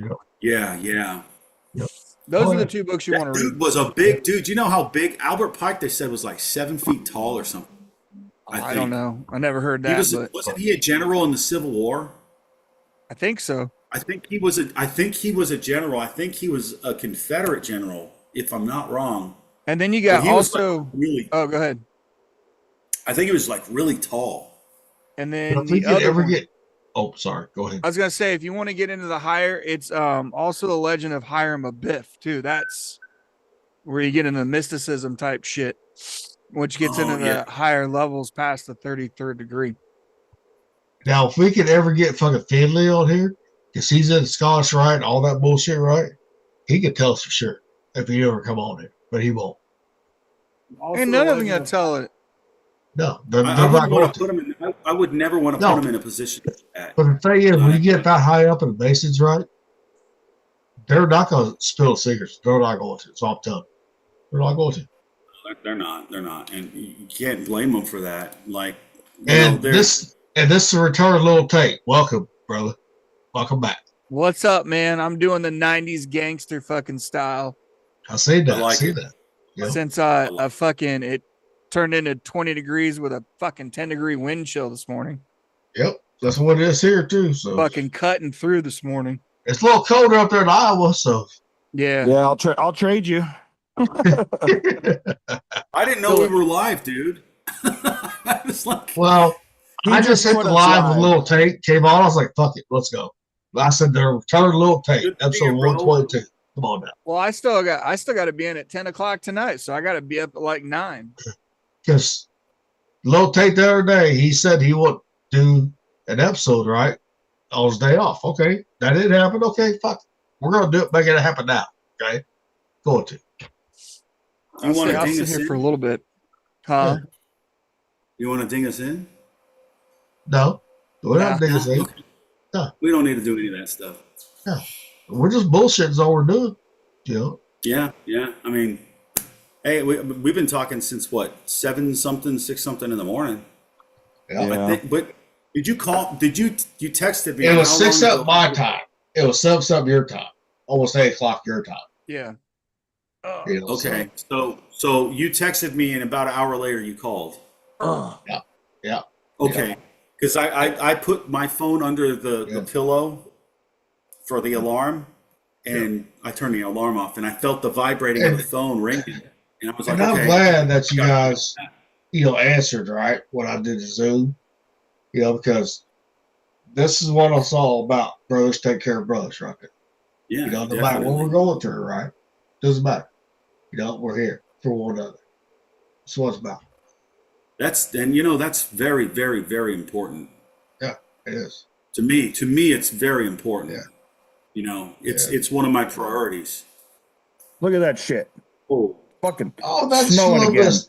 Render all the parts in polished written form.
Yep. Yeah, yeah. Yep. Those Oh, are the yeah. two books you want That to read. dude was a big dude. You know how big Albert Pike? They said was like 7 feet tall or something. Oh, I I don't think know. I never heard he that, was. but Wasn't he a general in the Civil War? I think so. I think he was. I think he was a general. I think he was a Confederate general, if I'm not wrong. And then you But got he was like also. really. Oh, go ahead. I think he was like really tall. And But then if we the could other ever one. get, oh, sorry, go ahead. I was gonna say, if you want to get into the higher, it's also the legend of Hiram Abiff too. That's where you get into mysticism type shit, which gets Oh into yeah. the higher levels past the 33rd degree. Now, if we could ever get fucking Finley on here, because he's in Scottish Rite and all that bullshit, right? He could tell us for sure if he ever come on here, but he won't. Ain't Also, the none of them legend gonna of. tell it. No, I they're not wouldn't going want to to. put him in. I would never want to put No, him in a position like that. but the thing is, when Not you get that high up in the basins, right, they're not going to spill secrets. They're not going to. So I'm telling you, they're not going to. they're not. They're not, and you can't blame them for that. Like And they're. this is the return of Little Tate. Welcome, brother. Welcome back. What's up, man? I'm doing the 90s gangster fucking style I see that. I like see it. that. Yep. since I I like fucking it turned into 20 degrees with a fucking 10-degree wind chill this morning. Yep. That's what it is here too. So Fucking cutting through this morning. it's a little colder up there in Iowa. So Yeah. Yeah, I'll trade you. I didn't know we were live, dude. I was like, well, He I just hit put the us live with live. Little Tate. Came on. I was like, "Fuck it, let's go." I said, "The return of Little Tate, Good to see episode you, bro. 122." Come on now, Well, I still got to be in at 10 o'clock tonight, so I got to be up at like 9. because Little Tate the other day he said he would do an episode right on his day off. Okay, that didn't happen. Okay, fuck, it. We're gonna do it. Make it happen now. Okay, going to. You want to I'll ding sit us here in? for a little bit. Huh? Yeah. You want to ding us in? No, we're not Nah. niggas. No? Okay. We don't need to do any of that stuff. No, we're just bullshitting. Is all we're doing. You know. Yeah, yeah. I mean, hey, we've been talking since what, 7 something, 6 something in the morning. Yeah. Yeah. But did you call? You texted me? It was how 6 long up ago? my time. It was 7 something your time. Almost 8 o'clock your time. Yeah. You know, Okay, so you texted me, and about an hour later you called. So, yeah. Okay, because I put my phone under the pillow for the alarm, and I turned the alarm off, and I felt the vibrating of the phone ringing, and I was like, And I'm okay. glad that you guys, answered right when I did the Zoom, because this is what it's all about. Brothers take care of brothers, right there. Yeah, No matter definitely. what we're going through, right? Doesn't matter. We're here for one another. That's what it's about. That's very, very, very important. Yeah, it is. To me, it's very important. Yeah. It's one of my priorities. Look at that shit. Oh, Fucking Oh, that's just a snowing little again. bit.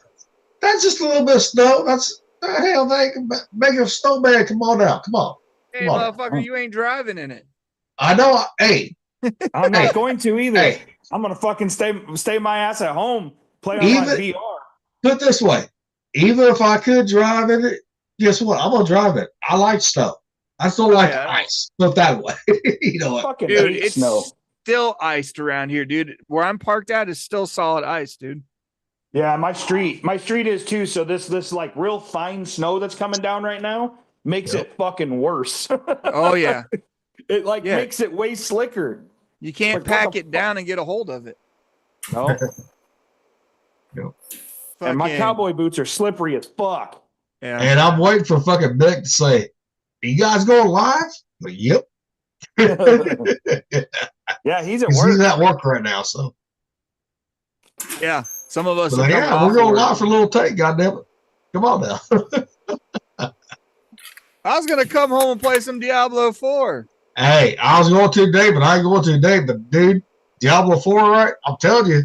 That's just a little bit of snow. That's the hell they can make a snowman. Come on now. Come on. Hey, Come on. motherfucker, you ain't driving in it. I know. Hey, I'm Hey. not going to either. Hey. I'm gonna fucking stay my ass at home. Play on my Even- VR. put it this way. Even if I could drive in it, guess what? I'm gonna drive it. I like snow. I still like yeah. ice. Put it that way. You know what? Fucking Dude, hate it's snow. still iced around here, dude. Where I'm parked at is still solid ice, dude. Yeah, my street is too. So this like real fine snow that's coming down right now makes Yep. it fucking worse. Oh, yeah. It like Yeah. makes it way slicker. You can't Like, what pack the it down and get a hold of it. No. Yep. And my Fucking- cowboy boots are slippery as fuck. Yeah. And I'm waiting for fucking Nick to say, "You guys going live?" Like, yep. Yeah, he's at He's work. at work right now, so. Yeah. Some of us But are coming yeah, off we're going work. live for a little take. Goddamn it! Come on now. I was gonna come home and play some Diablo 4. Hey, I was going to today, but I ain't going to today. But dude, Diablo 4, right? I'm telling you,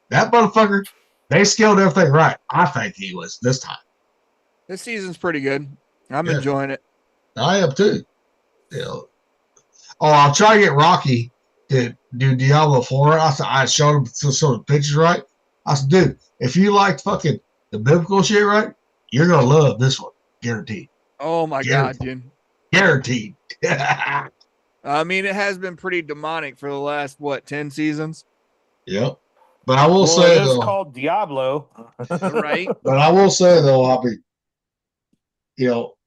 that motherfucker, they scaled everything right. I think he was this time. This season's pretty good. I'm Yeah. enjoying it. I am too. Oh, I'll try to get Rocky to do Diablo 4. I showed him some of the pictures, right? I said, dude, if you like fucking the biblical shit, right, you're gonna love this one, guaranteed. Oh my Yeah. god, dude. Guaranteed. I mean, it has been pretty demonic for the last, 10 seasons? Yep. But I will Well, say it is though, called Diablo. Right? but I will say though, I'll be,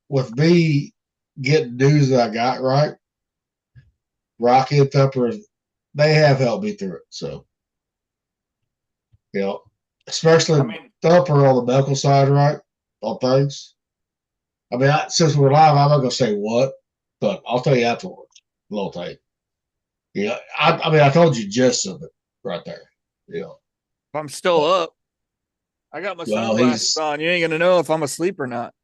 with me getting news that I got right, Rocky and Pepper, they have helped me through it. So, especially I mean, Thumper on the medical side, right? On things. I mean, since we're live, I'm not gonna say what, but I'll tell you afterwards. A little thing. Yeah, I mean, I told you gist of it right there. If I'm still up, I got my Well, sunglasses on. You ain't gonna know if I'm asleep or not.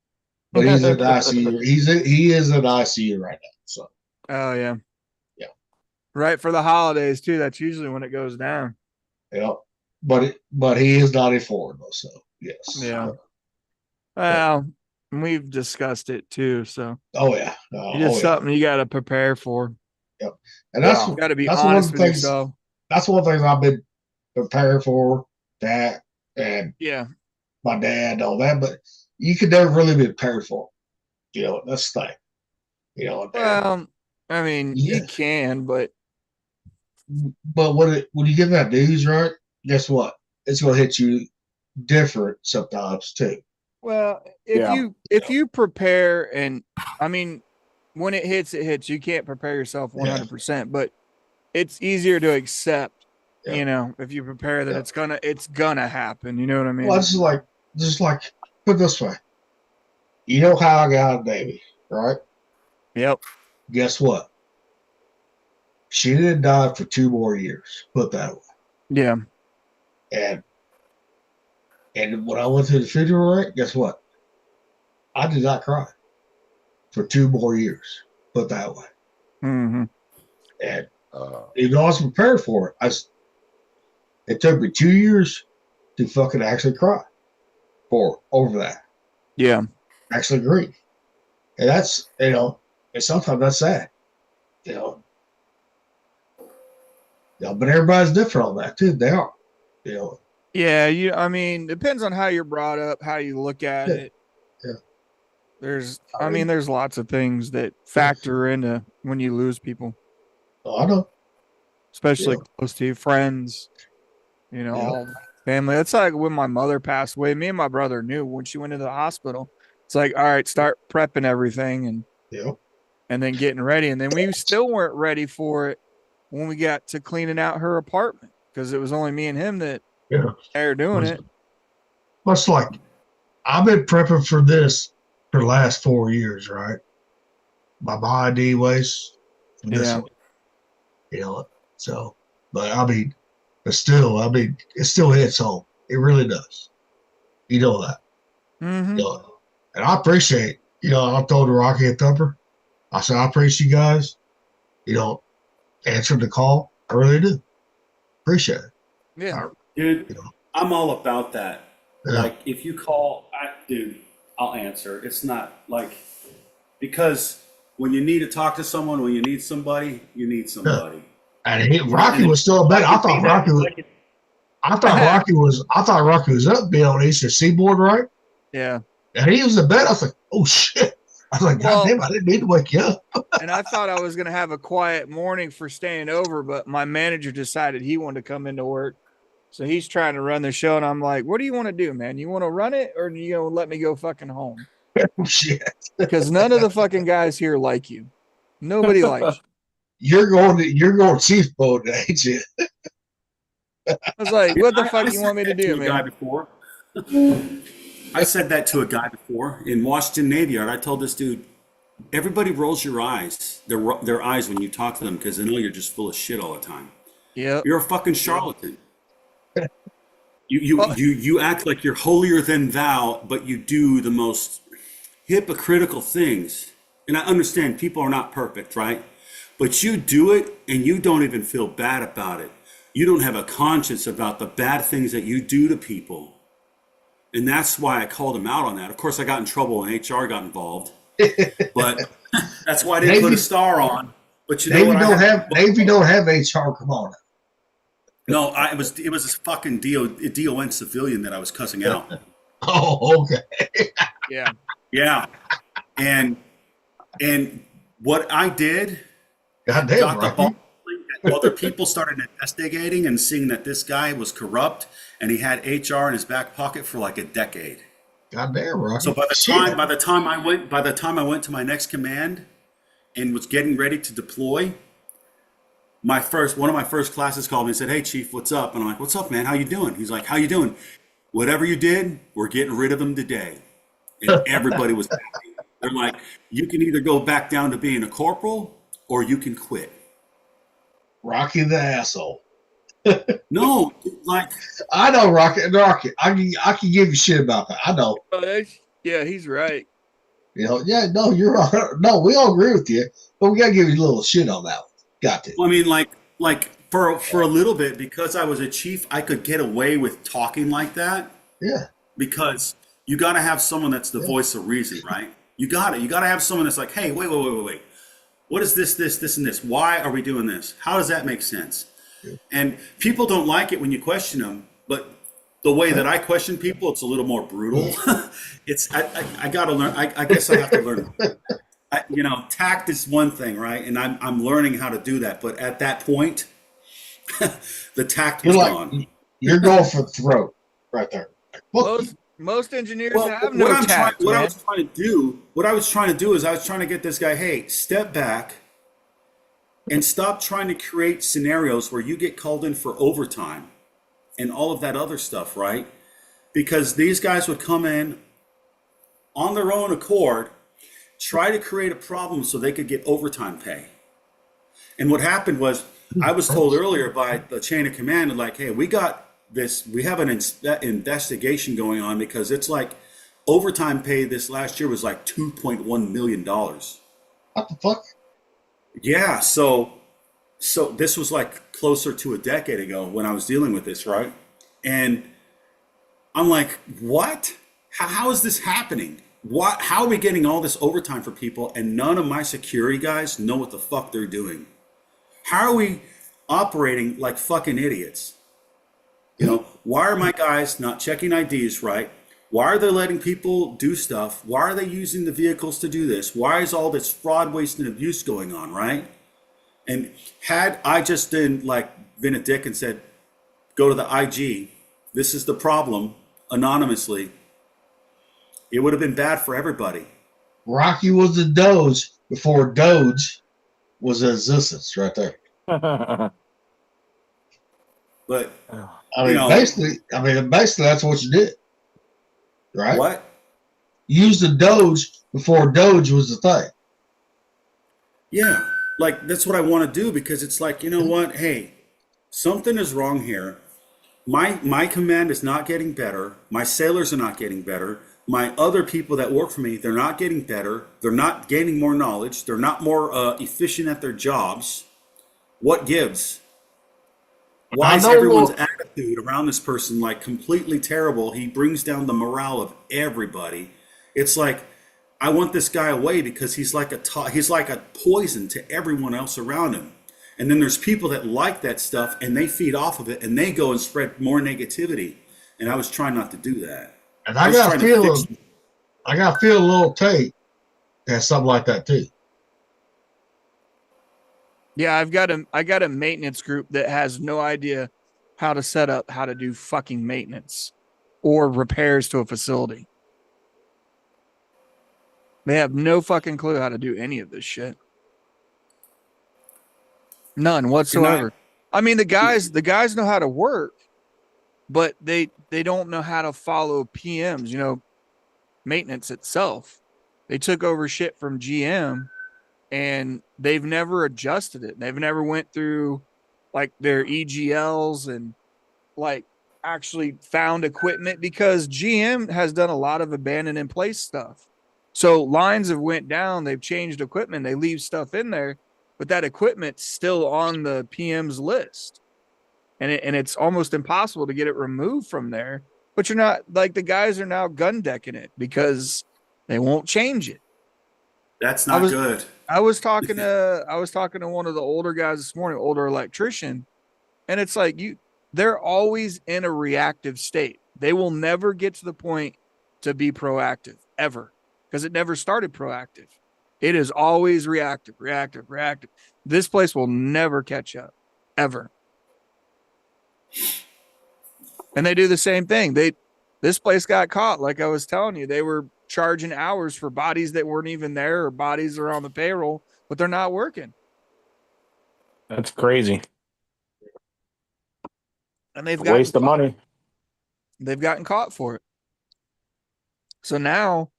but he's in ICU. He is in ICU right now. So, Oh yeah. yeah. Right, for the holidays too. That's usually when it goes down. Yeah, but he is 94 though. So yes. Yeah. Well, we've discussed it too. So Oh yeah. it's just Oh yeah. something you got to prepare for. Yep. And that's You got to be that's one of honest the with things. yourself. That's one of the things I've been preparing for. That and Yeah. my dad and all that, but you could never really be prepared for it. That's the thing. Well, I mean, yeah. you can, but when you get that news right, guess what? It's gonna hit you different sometimes too. well, if you prepare, and I mean, when it hits, it hits. You can't prepare yourself 100%, but it's easier to accept. Yeah. If you prepare that Yeah. it's gonna happen. You know what I mean? Well, it's just like put it this way. You know how I got a baby, right? Yep. Guess what? She didn't die for 2 more years. Put that way. Yeah. And when I went to the funeral, right, guess what? I did not cry for 2 more years. Put that way. Mm-hmm. And even though I was prepared for it, it took me 2 years to fucking actually cry over that. Yeah. Actually grieve. And that's, and sometimes that's sad. But everybody's different on that too. They are. Yeah, I mean, depends on how you're brought up, how you look at it. Yeah. There's lots of things that factor into when you lose people. Oh, I know. Especially close to you, friends, all family. It's like when my mother passed away, me and my brother knew when she went into the hospital. It's like, all right, start prepping everything and then getting ready. And then we still weren't ready for it when we got to cleaning out her apartment because it was only me and him that are doing it. Much like I've been prepping for this for the last 4 years, right? My mind anyways. This one. So, but I mean, it still hits home. It really does. You know that. Mm-hmm. And I appreciate, I told Rocky and Thumper, I said, I appreciate you guys, answering the call. I really do. Appreciate it. Yeah. Dude, I'm all about that. Yeah. Like, if you call, dude, I'll answer. It's not like, because when you need to talk to someone, when you need somebody, you need somebody. And Rocky was still better. I thought Rocky was up being on the Eastern Seaboard, right? Yeah. And he was in bed. I was like, oh shit. I was like, God damn, I didn't need to wake you up. And I thought I was going to have a quiet morning for staying over, but my manager decided he wanted to come into work. So he's trying to run the show. And I'm like, what do you want to do, man? You want to run it or you going to let me go fucking home? Oh shit. Because none of the fucking guys here like you. Nobody likes you. You're going chief mode, ain't you? I was like, what the fuck you want me to do, man? Guy before. I said that to a guy before in Washington Navy Yard. I told this dude, everybody rolls their eyes when you talk to them because they know you're just full of shit all the time. Yeah. You're a fucking charlatan. You act like you're holier than thou, but you do the most hypocritical things. And I understand people are not perfect, right? But you do it and you don't even feel bad about it. You don't have a conscience about the bad things that you do to people. And that's why I called him out on that. Of course, I got in trouble and HR got involved. But that's why I didn't put a star on. But you know what? Navy don't have HR. Come on. No, it was this fucking DON civilian that I was cussing out. Oh, okay. Yeah. Yeah. And what I did Goddamn, got the ball Rocky. rolling, and other people started investigating and seeing that this guy was corrupt and he had HR in his back pocket for like a decade. Goddamn, So Rocky. Shit. by the time I went to my next command and was getting ready to deploy, one of my first classes called me and said, "Hey, Chief, what's up?" And I'm like, "What's up, man? How you doing?" He's like, "How you doing? Whatever you did, we're getting rid of him today." And everybody was happy. They're like, "You can either go back down to being a corporal or you can quit." Rocky the asshole. No, like I know, Rocky. Rocky. I can give you shit about that. I know. Yeah, he's right. You know, yeah, no, you're right. No, we all agree with you, but we gotta give you a little shit on that one. Got to. I mean, like for a little bit, because I was a chief, I could get away with talking like that Yeah. because you got to have someone that's the Yeah. voice of reason, right? You got to have someone that's like, "Hey, wait. What is this, and this? Why are we doing this? How does that make sense?" Yeah. And people don't like it when you question them, but the way that I question people, it's a little more brutal. I got to learn. I guess I have to learn. Tact is one thing, right? And I'm learning how to do that. But at that point, the tact was gone. You're going for the throat right there. Most engineers Well, have no tact. what I was trying to do is I was trying to get this guy, hey, step back and stop trying to create scenarios where you get called in for overtime and all of that other stuff, right? Because these guys would come in on their own accord, try to create a problem so they could get overtime pay. And what happened was, I was told earlier by the chain of command, like, "Hey, we have an investigation going on because it's like overtime pay this last year was like $2.1 million." What the fuck? Yeah, so this was like closer to a decade ago when I was dealing with this, right? And I'm like, what? How is this happening? How are we getting all this overtime for people and none of my security guys know what the fuck they're doing? How are we operating like fucking idiots? Why are my guys not checking IDs right? Why are they letting people do stuff? Why are they using the vehicles to do this? Why is all this fraud, waste, and abuse going on, right? And had I just been a dick and said, "Go to the IG, this is the problem," anonymously, it would have been bad for everybody. Rocky was the Doge before Doge was in existence right there. But basically that's what you did. Right? What? Use the Doge before Doge was the thing. Yeah. Like, that's what I want to do because it's like, you know what? Hey, something is wrong here. My command is not getting better. My sailors are not getting better. My other people that work for me, they're not getting better. They're not gaining more knowledge. They're not more efficient at their jobs. What gives? Why is everyone's attitude around this person like completely terrible? He brings down the morale of everybody. It's like, I want this guy away because he's like a poison to everyone else around him. And then there's people that like that stuff and they feed off of it and they go and spread more negativity. And I was trying not to do that. And I got to feel a little Tate has something like that too. Yeah, I got a maintenance group that has no idea how to set up, how to do fucking maintenance or repairs to a facility. They have no fucking clue how to do any of this shit. None whatsoever. I mean, the guys know how to work, but they don't know how to follow PMs, maintenance itself. They took over shit from GM and they've never adjusted it. They've never went through like their EGLs and like actually found equipment because GM has done a lot of abandoned in place stuff. So lines have went down, they've changed equipment, they leave stuff in there, but that equipment's still on the PM's list. And it's almost impossible to get it removed from there. But you're not like the guys are now gun decking it because they won't change it. That's not good. I was talking to one of the older guys this morning, older electrician, and it's like they're always in a reactive state. They will never get to the point to be proactive ever because it never started proactive. It is always reactive. This place will never catch up, ever. And they do the same thing. This place got caught. Like I was telling you, they were charging hours for bodies that weren't even there, or bodies that are on the payroll, but they're not working. That's crazy. And they've got waste of money. They've gotten caught for it. So now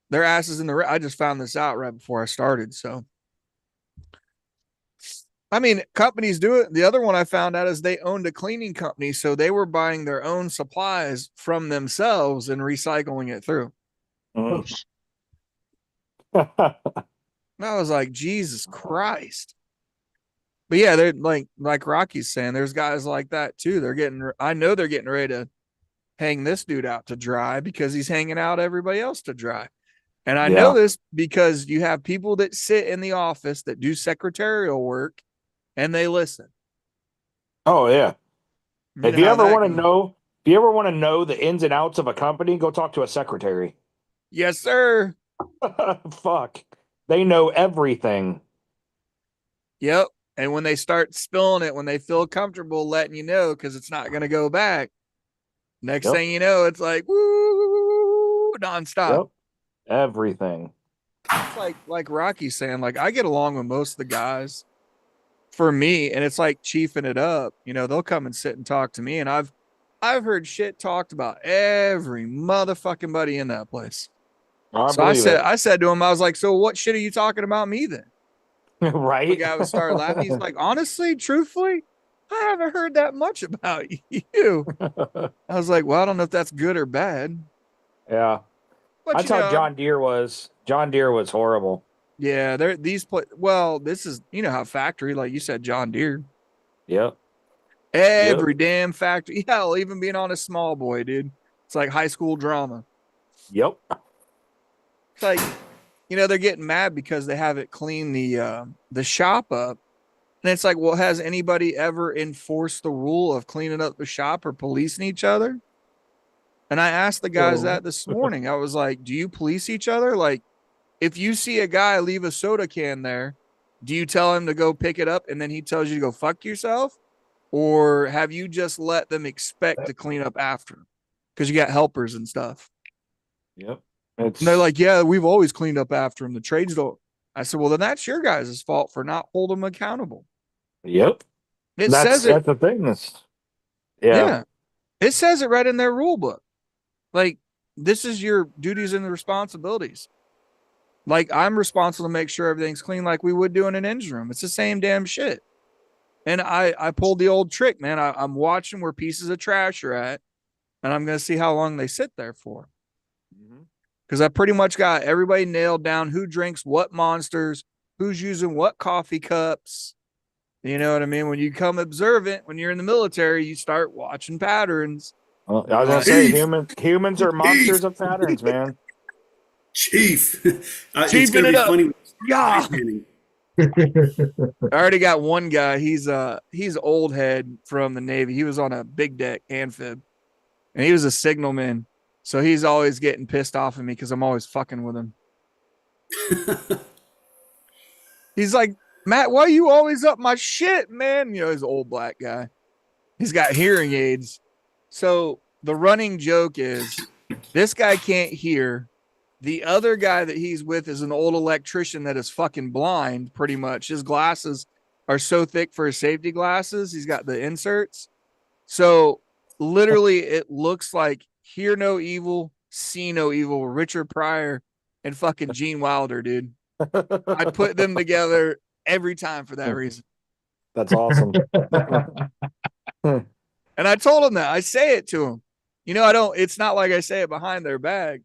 their asses in the. I just found this out right before I started. So, I mean, companies do it. The other one I found out is they owned a cleaning company, so they were buying their own supplies from themselves and recycling it through. Mm. And I was like, Jesus Christ. But yeah, they're like Rocky's saying, there's guys like that too. I know they're getting ready to hang this dude out to dry because he's hanging out everybody else to dry. And I know this because you have people that sit in the office that do secretarial work and they listen. Oh yeah. If you ever want to know the ins and outs of a company, go talk to a secretary. Yes, sir. Fuck. They know everything. Yep. And when they start spilling it, when they feel comfortable letting you know, because it's not going to go back. Next thing you know, it's like, woo, nonstop. Yep. Everything. It's like Rocky's saying, like, I get along with most of the guys for me, and it's like chiefing it up. You know, they'll come and sit and talk to me, and I've heard shit talked about every motherfucking buddy in that place. I said to him, I was like, so what shit are you talking about me then? Right. The guy would start laughing. He's like, honestly, truthfully, I haven't heard that much about you. I was like, well, I don't know if that's good or bad. Yeah. But that's how John Deere was. John Deere was horrible. Yeah, this is, you know how factory, like you said, John Deere. Yep. Every damn factory. Hell, even being on a small boy, dude. It's like high school drama. Yep. It's like, you know, they're getting mad because they haven't cleaned the shop up. And it's like, well, has anybody ever enforced the rule of cleaning up the shop or policing each other? And I asked the guys that this morning. I was like, do you police each other? Like, if you see a guy leave a soda can there, do you tell him to go pick it up and then he tells you to go fuck yourself? Or have you just let them expect to clean up after? Because you got helpers and stuff. Yep. And they're like, yeah, we've always cleaned up after him. The trades don't. I said, well, then that's your guys' fault for not holding them accountable. Yep. That's the thing. Yeah. It says it right in their rule book. Like, this is your duties and the responsibilities. Like, I'm responsible to make sure everything's clean like we would do in an engine room. It's the same damn shit. And I pulled the old trick, man. I'm watching where pieces of trash are at, and I'm going to see how long they sit there for. Because I pretty much got everybody nailed down who drinks what monsters, who's using what coffee cups. You know what I mean? When you become observant, when you're in the military, you start watching patterns. Well, I was going to say, humans are monsters of patterns, man. Chief. It's going to be funny. Yeah. I already got one guy. He's old head from the Navy. He was on a big deck amphib, and he was a signalman. So he's always getting pissed off at me because I'm always fucking with him. He's like, Matt, why are you always up my shit, man? You know, he's an old black guy. He's got hearing aids. So the running joke is this guy can't hear. The other guy that he's with is an old electrician that is fucking blind, pretty much. His glasses are so thick for his safety glasses. He's got the inserts. So literally it looks like Hear No Evil, See No Evil, Richard Pryor, and fucking Gene Wilder, dude. I put them together every time for that reason. That's awesome. And I told him that. I say it to him. You know, it's not like I say it behind their back.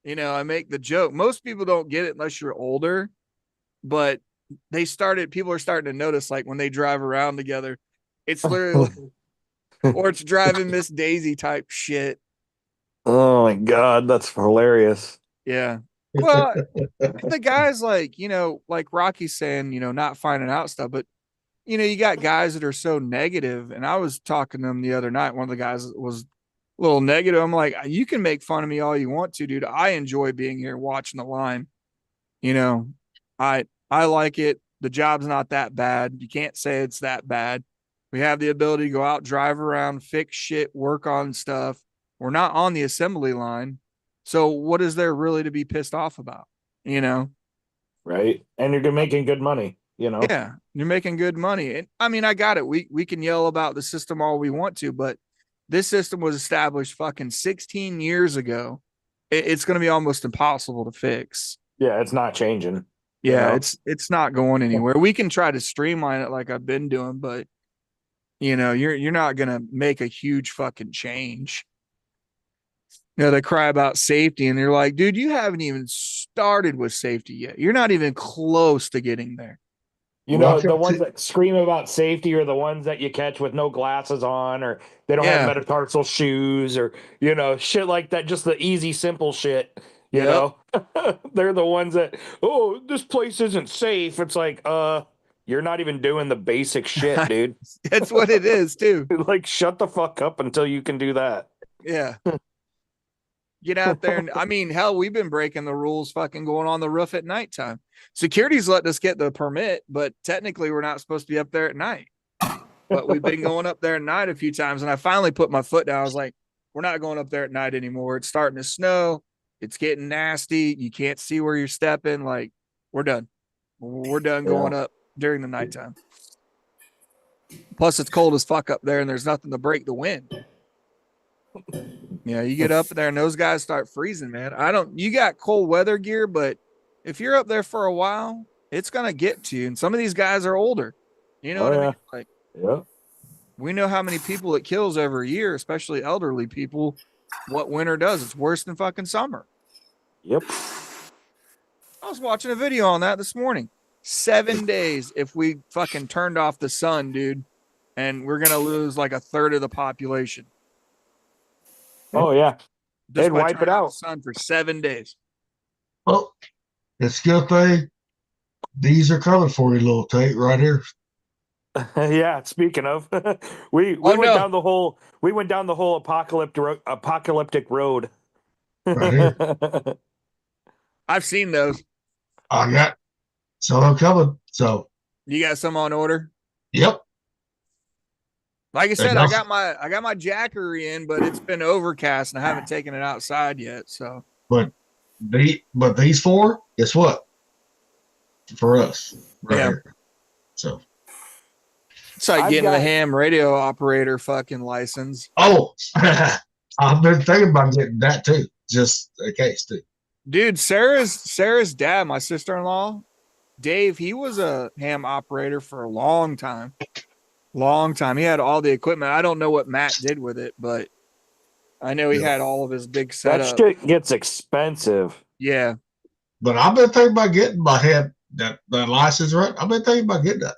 You know, I make the joke. Most people don't get it unless you're older, but people are starting to notice, like when they drive around together, it's literally, or it's driving Miss Daisy type shit. Oh my God, that's hilarious. Yeah. Well, the guys like, you know, like Rocky's saying, you know, not finding out stuff, but you know, you got guys that are so negative. And I was talking to them the other night. One of the guys was a little negative. I'm like, you can make fun of me all you want to, dude. I enjoy being here watching the line. You know, I like it. The job's not that bad. You can't say it's that bad. We have the ability to go out, drive around, fix shit, work on stuff. We're not on the assembly line. So what is there really to be pissed off about? You know? Right. And you're making good money, you know? Yeah, you're making good money. And I mean, I got it. We can yell about the system all we want to, but this system was established fucking 16 years ago. It's going to be almost impossible to fix. Yeah, it's not changing. Yeah, it's not going anywhere. We can try to streamline it like I've been doing, but you're not going to make a huge fucking change. They cry about safety and they're like, dude, you haven't even started with safety yet. You're not even close to getting there. The ones that scream about safety are the ones that you catch with no glasses on, or they don't have metatarsal shoes, or, shit like that. Just the easy, simple shit, you know? They're the ones that, oh, this place isn't safe. It's like, you're not even doing the basic shit, dude. That's what it is, too. Like, shut the fuck up until you can do that. Yeah. Get out there. And I mean, hell, we've been breaking the rules fucking going on the roof at nighttime. Security's letting us get the permit, but technically we're not supposed to be up there at night. But we've been going up there at night a few times. And I finally put my foot down. I was like, we're not going up there at night anymore. It's starting to snow. It's getting nasty. You can't see where you're stepping. Like, we're done. We're done going up during the nighttime. Plus, it's cold as fuck up there and there's nothing to break the wind. Yeah, you get up there and those guys start freezing, man. You got cold weather gear, but if you're up there for a while, it's going to get to you. And some of these guys are older. You know what I mean? Like, we know how many people it kills every year, especially elderly people, what winter does. It's worse than fucking summer. Yep. I was watching a video on that this morning. 7 days if we fucking turned off the sun, dude, and we're going to lose like a third of the population. Oh, yeah. They'd wipe it out. Sun for 7 days. Well, it's a good thing. These are coming for you, little Tate, right here. Yeah. Speaking of, we went down the whole apocalyptic road. Right here. I've seen those. I got some coming. So you got some on order? Yep. Like I said, I got my Jackery in, but it's been overcast and I haven't taken it outside yet. So, but these four, guess what? For us, right here. So it's like getting the ham radio operator fucking license. Oh, I've been thinking about getting that too, just in case too. Dude, Sarah's dad, my sister-in-law, Dave, he was a ham operator for a long time. Long time. He had all the equipment. I don't know what Matt did with it, but I know he had all of his big setup. That shit gets expensive. Yeah. But I've been thinking about getting my head that license, right? I've been thinking about getting that.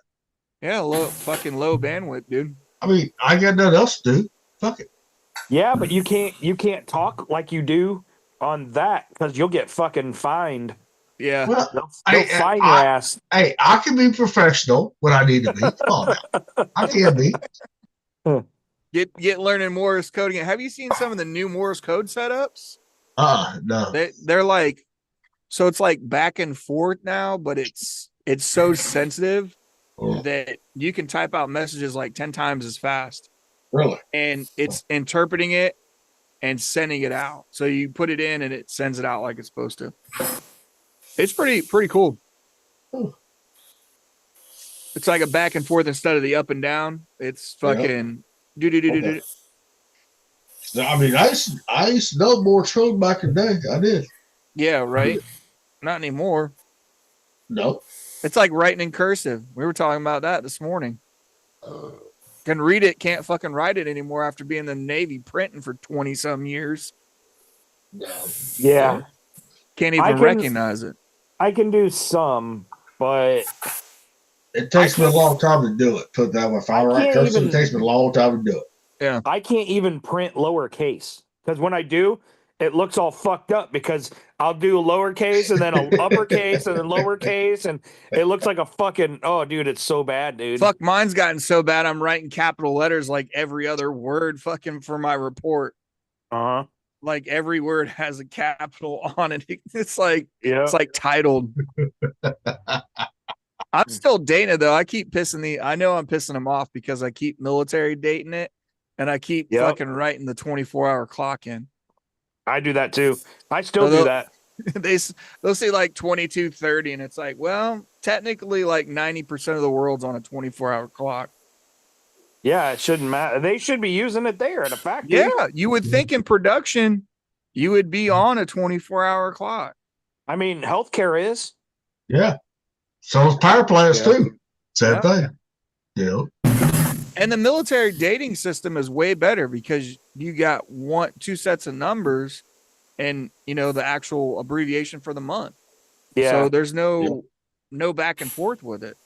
Yeah, low bandwidth, dude. I mean, I got nothing else to do. Fuck it. Yeah, but you can't talk like you do on that because you'll get fucking fined. Yeah. Well, they'll fine your ass. Hey, I can be professional when I need to be. Come on now. I can be. Get learning Morse code again. Have you seen some of the new Morse code setups? No. They're like, so it's like back and forth now, but it's so sensitive that you can type out messages like 10 times as fast. Really? And it's interpreting it and sending it out. So you put it in and it sends it out like it's supposed to. It's pretty cool. Ooh. It's like a back and forth instead of the up and down. It's fucking do. I mean, I used to know Morse code back in the day. I did. Yeah, right. Not anymore. No. It's like writing in cursive. We were talking about that this morning. Can read it, can't fucking write it anymore after being in the Navy printing for 20 some years. No. Yeah. Can't even recognize it. I can do some, but it takes me a long time to do it. Put that way. If I write cursive, it takes me a long time to do it. Yeah. I can't even print lowercase because when I do, it looks all fucked up because I'll do a lowercase and then a uppercase and then lowercase and it looks like a fucking dude, it's so bad, dude. Fuck, mine's gotten so bad I'm writing capital letters like every other word fucking for my report. Uh-huh. Like every word has a capital on it. It's like it's like titled. I'm still dating it though. I know I'm pissing them off because I keep military dating it and I keep fucking writing the 24-hour clock in. I do that too. I still So do that. They'll say like 22:30 and it's like, well, technically like 90% of the world's on a 24-hour clock. Yeah, it shouldn't matter. They should be using it there at a factory. Yeah, you would think in production you would be on a 24-hour clock. I mean, healthcare is. Yeah. So is power plants too. Same thing. Yeah. And the military dating system is way better because you got two sets of numbers and the actual abbreviation for the month. Yeah. So there's no back and forth with it.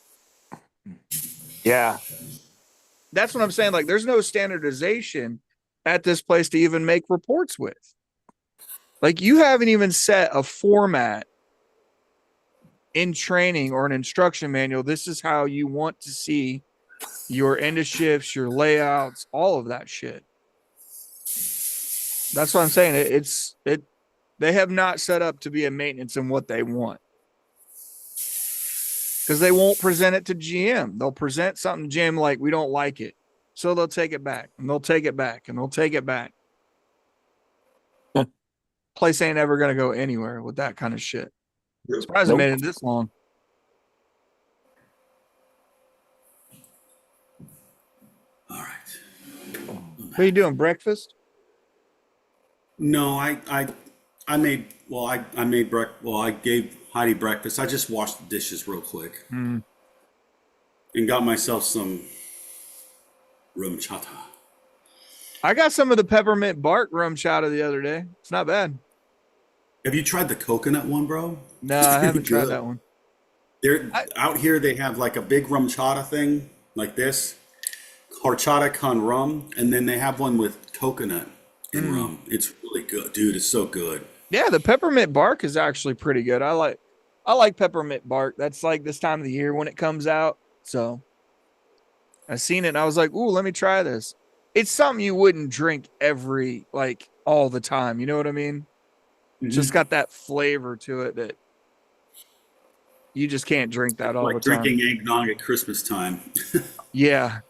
Yeah. That's what I'm saying. Like there's no standardization at this place to even make reports with. Like you haven't even set a format in training or an instruction manual. This is how you want to see your end of shifts, your layouts, all of that shit. That's what I'm saying. They have not set up to be a maintenance in what they want. Because they won't present it to GM. They'll present something to GM like, we don't like it. So they'll take it back and they'll take it back and they'll take it back. Place ain't ever going to go anywhere with that kind of shit. Surprised it made it this long. All right. What are you doing? Breakfast? No, I gave Heidi breakfast. I just washed the dishes real quick and got myself some rum chata. I got some of the peppermint bark rum chata the other day. It's not bad. Have you tried the coconut one, bro? No, I haven't tried that one. Out here they have like a big rum chata thing like this, horchata con rum, and then they have one with coconut and rum. It's really good, dude. It's so good. Yeah, the peppermint bark is actually pretty good. I like peppermint bark. That's like this time of the year when it comes out. So I seen it and I was like, ooh, let me try this. It's something you wouldn't drink all the time. You know what I mean? Mm-hmm. Just got that flavor to it that you just can't drink that all the time. Like drinking eggnog at Christmas time. Yeah.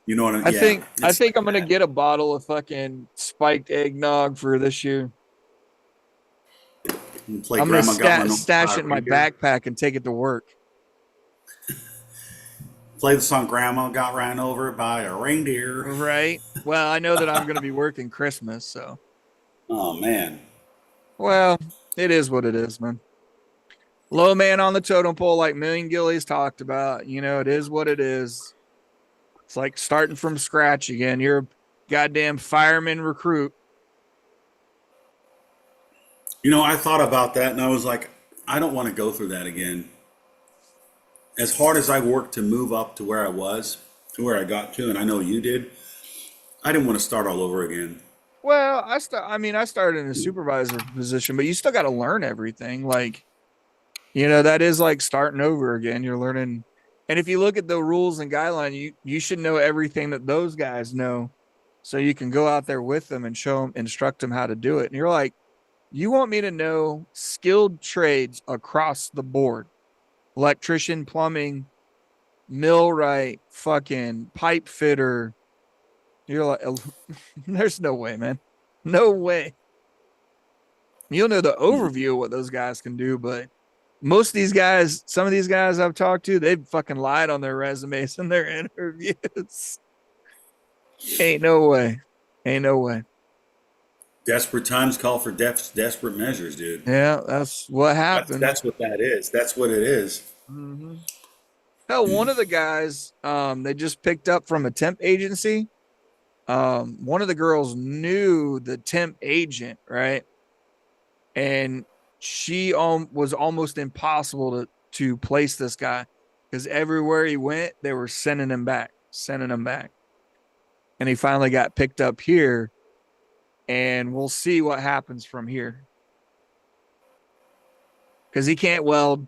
You know what I mean? I think I'm gonna get a bottle of fucking spiked eggnog for this year. I'm gonna stash it in my backpack and take it to work. Play the song "Grandma Got Ran Over by a Reindeer." Right. Well, I know that I'm gonna be working Christmas, so. Oh man. Well, it is what it is, man. Low man on the totem pole, like Million Gillies talked about. It is what it is. It's like starting from scratch again. You're a goddamn fireman recruit. I thought about that and I was like, I don't want to go through that again. As hard as I worked to move up to where I was, to where I got to, and I know you did, I didn't want to start all over again. Well, I started in a supervisor position, but you still got to learn everything. Like, that is like starting over again. You're learning. And if you look at the rules and guidelines, you should know everything that those guys know. So you can go out there with them and instruct them how to do it. And you're like, you want me to know skilled trades across the board, electrician, plumbing, millwright, fucking pipe fitter. You're like, there's no way, man. No way. You'll know the overview of what those guys can do, but most of these guys, some of these guys I've talked to, they've fucking lied on their resumes and their interviews. Ain't no way. Ain't no way. Desperate times call for desperate measures, dude. Yeah, that's what happened. That's what that is. That's what it is. Mm-hmm. Hell, one of the guys they just picked up from a temp agency. One of the girls knew the temp agent, right? And she was almost impossible to place this guy because everywhere he went, they were sending him back. And he finally got picked up here, and we'll see what happens from here. Because he can't weld,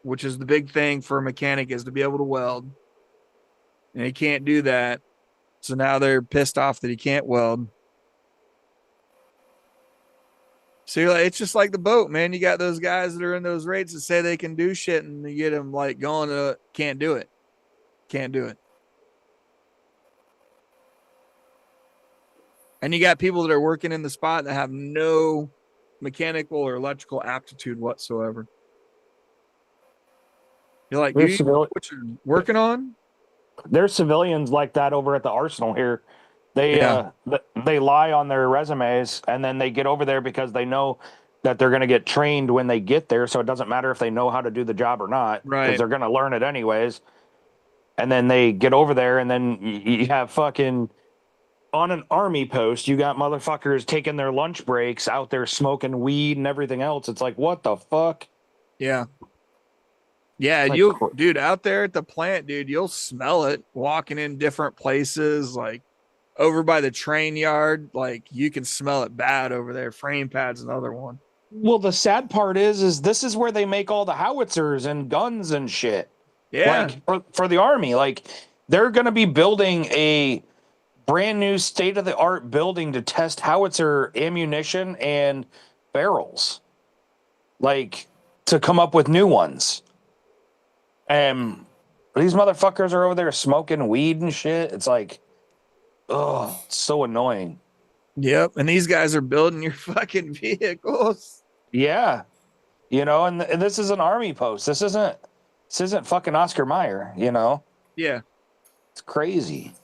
which is the big thing for a mechanic, is to be able to weld. And he can't do that. So now they're pissed off that he can't weld. So you're like, it's just like the boat, man. You got those guys that are in those rates that say they can do shit, and you get them like going to can't do it, can't do it. And you got people that are working in the spot that have no mechanical or electrical aptitude whatsoever. You're like, do you know what you're working on? There's civilians like that over at the arsenal here. They lie on their resumes, and then they get over there because they know that they're going to get trained when they get there. So it doesn't matter if they know how to do the job or not, because they're going to learn it anyways. And then they get over there, and then you have fucking on an army post, you got motherfuckers taking their lunch breaks out there smoking weed and everything else. It's like, what the fuck? Yeah. Yeah, Like, dude, out there at the plant, dude, you'll smell it walking in different places, like over by the train yard. Like you can smell it bad over there. Frame pad's another one. Well, the sad part is this is where they make all the howitzers and guns and shit. Yeah. Like for the army, like they're going to be building a brand new state of the art building to test howitzer ammunition and barrels, like to come up with new ones. And these motherfuckers are over there smoking weed and shit. It's like, oh, it's so annoying. Yep. And these guys are building your fucking vehicles. Yeah. You know, and this is an army post. This isn't fucking Oscar Mayer, you know? Yeah. It's crazy.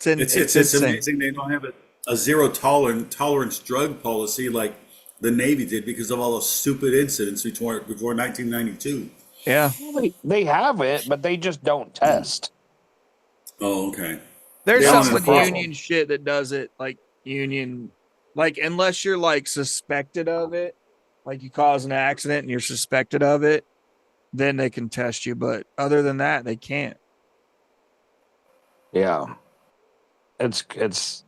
It's amazing they don't have a zero tolerance drug policy like the Navy did because of all those stupid incidents before 1992. Yeah. They have it, but they just don't test. Oh, okay. There's Yeah, some with no union shit that does it, like union, like unless you're like suspected of it, like you cause an accident and you're suspected of it, then they can test you. But other than that, they can't. Yeah. It's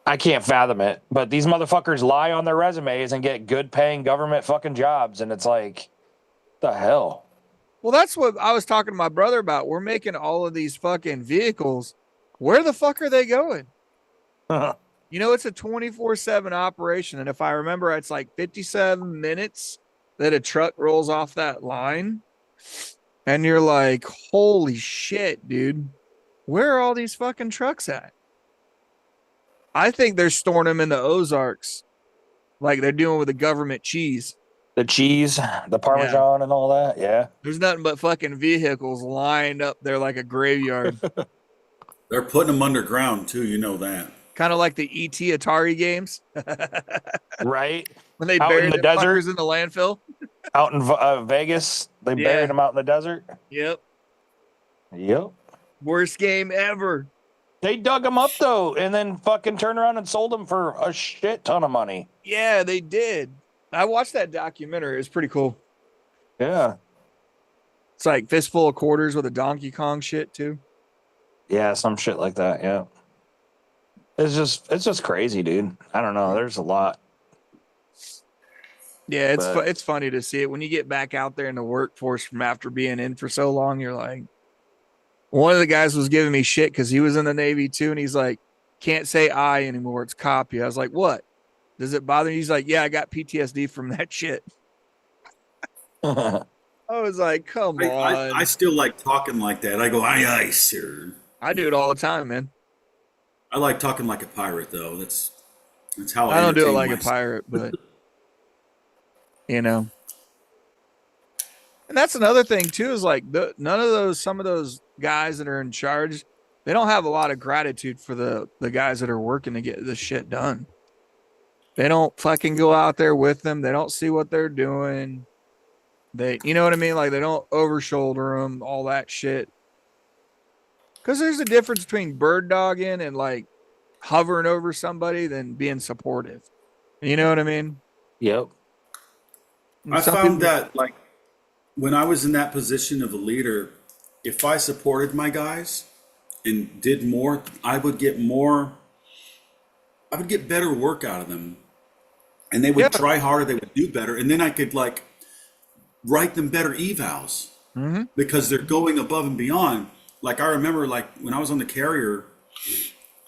I can't fathom it. But these motherfuckers lie on their resumes and get good paying government fucking jobs, and it's like, the hell? Well, that's what I was talking to my brother about. We're making all of these fucking vehicles. Where the fuck are they going? You know, it's a 24/7 operation. And if I remember, it's like 57 minutes that a truck rolls off that line. And you're like, holy shit, dude. Where are all these fucking trucks at? I think they're storing them in the Ozarks like they're doing with the government cheese. The cheese, the Parmesan, and all that. Yeah. There's nothing but fucking vehicles lined up there like a graveyard. They're putting them underground too. You know that. Kind of like the ET Atari games. Right. When they out buried in the the desert, fuckers in the landfill. Out in Vegas, they buried them out in the desert. Yep. Yep. Worst game ever. They dug them up though, and then fucking turned around and sold them for a shit ton of money. Yeah, they did. I watched that documentary. It was pretty cool. Yeah. It's like fistful of quarters with a Donkey Kong shit too. Yeah, some shit like that. Yeah. It's just crazy, dude. I don't know. There's a lot. Yeah, it's funny to see it when you get back out there in the workforce from after being in for so long. You're like, one of the guys was giving me shit because he was in the Navy too, and he's like, can't say I anymore. It's copy. I was like, what? Does it bother you? He's like, yeah, I got PTSD from that shit. I was like, come on. I still like talking like that. I go, aye, sir. I do it all the time, man. I like talking like a pirate, though. That's how I don't do it like myself. a pirate, but you know. And that's another thing too, is like some of those guys that are in charge, they don't have a lot of gratitude for the guys that are working to get this shit done. They don't fucking go out there with them. They don't see what they're doing. You know what I mean? Like they don't over shoulder them, all that shit. Because there's a difference between bird dogging and like hovering over somebody than being supportive. You know what I mean? Yep. I found that like when I was in that position of a leader, if I supported my guys and did more, I would get better work out of them. And they would try harder, they would do better. And then I could like write them better evals because they're going above and beyond. Like I remember like when I was on the carrier,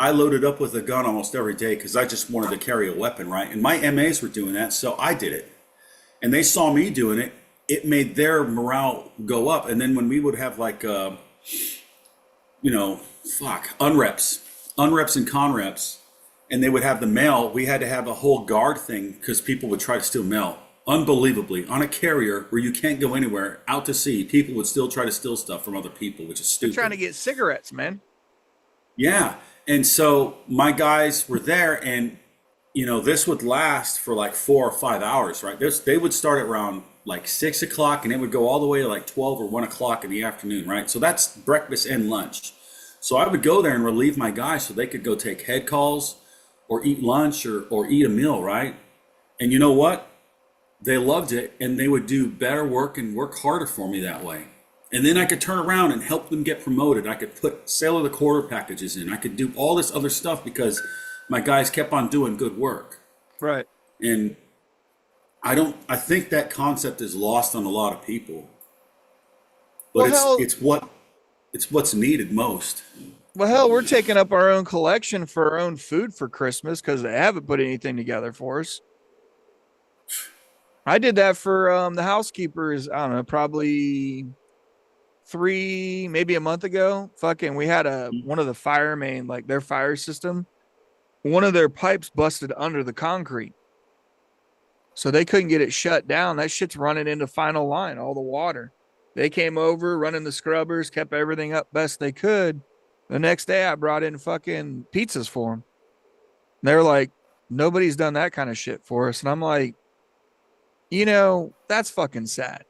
I loaded up with a gun almost every day because I just wanted to carry a weapon, right? And my MAs were doing that, so I did it. And they saw me doing it. It made their morale go up. And then when we would have like, unreps and conreps, and they would have the mail, we had to have a whole guard thing because people would try to steal mail. Unbelievably, on a carrier where you can't go anywhere, out to sea, people would still try to steal stuff from other people, which is stupid. They're trying to get cigarettes, man. Yeah. And so my guys were there, and this would last for like 4 or 5 hours, right? They would start around like 6 o'clock, and it would go all the way to like 12 or 1 o'clock in the afternoon, right? So that's breakfast and lunch. So I would go there and relieve my guys so they could go take head calls or eat lunch or eat a meal, right? And you know what? They loved it, and they would do better work and work harder for me that way. And then I could turn around and help them get promoted. I could put sale of the quarter packages in. I could do all this other stuff because my guys kept on doing good work. Right. And I think that concept is lost on a lot of people. But it's what's needed most. Well, hell, we're taking up our own collection for our own food for Christmas because they haven't put anything together for us. I did that for the housekeepers, I don't know, probably maybe a month ago. Fucking, we had one of the fire main, like their fire system, one of their pipes busted under the concrete. So they couldn't get it shut down. That shit's running into final line, all the water. They came over, running the scrubbers, kept everything up best they could. The next day I brought in fucking pizzas for them. They're like, nobody's done that kind of shit for us. And I'm like, that's fucking sad.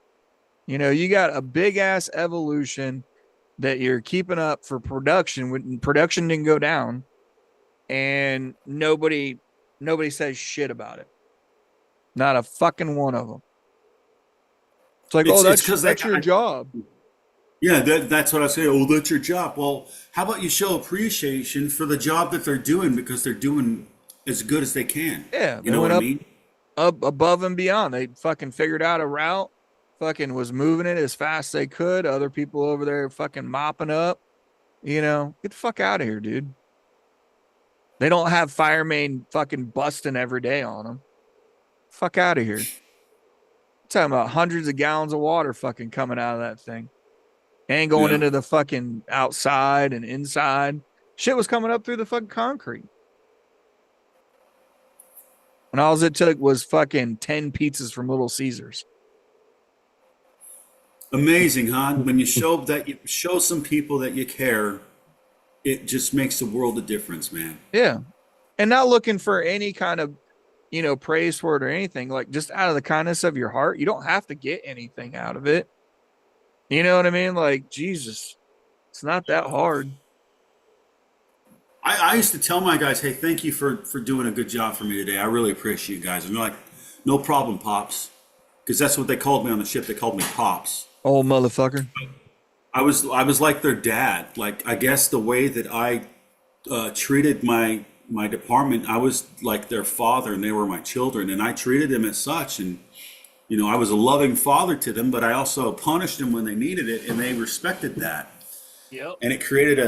You got a big ass evolution that you're keeping up for production when production didn't go down, and nobody says shit about it. Not a fucking one of them. It's like, that's your job. Yeah, that's what I say. Oh, that's your job. Well, how about you show appreciation for the job that they're doing because they're doing as good as they can. Yeah. You know what I mean? Up above and beyond. They fucking figured out a route, fucking was moving it as fast as they could. Other people over there fucking mopping up. Get the fuck out of here, dude. They don't have fire main fucking busting every day on them. Fuck out of here. I'm talking about hundreds of gallons of water fucking coming out of that thing. And going into the fucking outside and inside. Shit was coming up through the fucking concrete. And all it took was fucking 10 pizzas from Little Caesars. Amazing, huh? When you show some people that you care, it just makes the world a difference, man. Yeah. And not looking for any kind of, praise for it or anything. Like, just out of the kindness of your heart. You don't have to get anything out of it. You know what I mean? Like, Jesus, it's not that hard. I used to tell my guys, hey, thank you for doing a good job for me today. I really appreciate you guys. And they're like, no problem, Pops. Because that's what they called me on the ship. They called me Pops. Old motherfucker. I was like their dad. Like, I guess the way that I treated my department, I was like their father and they were my children. And I treated them as such. And, I was a loving father to them, but I also punished them when they needed it. And they respected that. Yep. And it created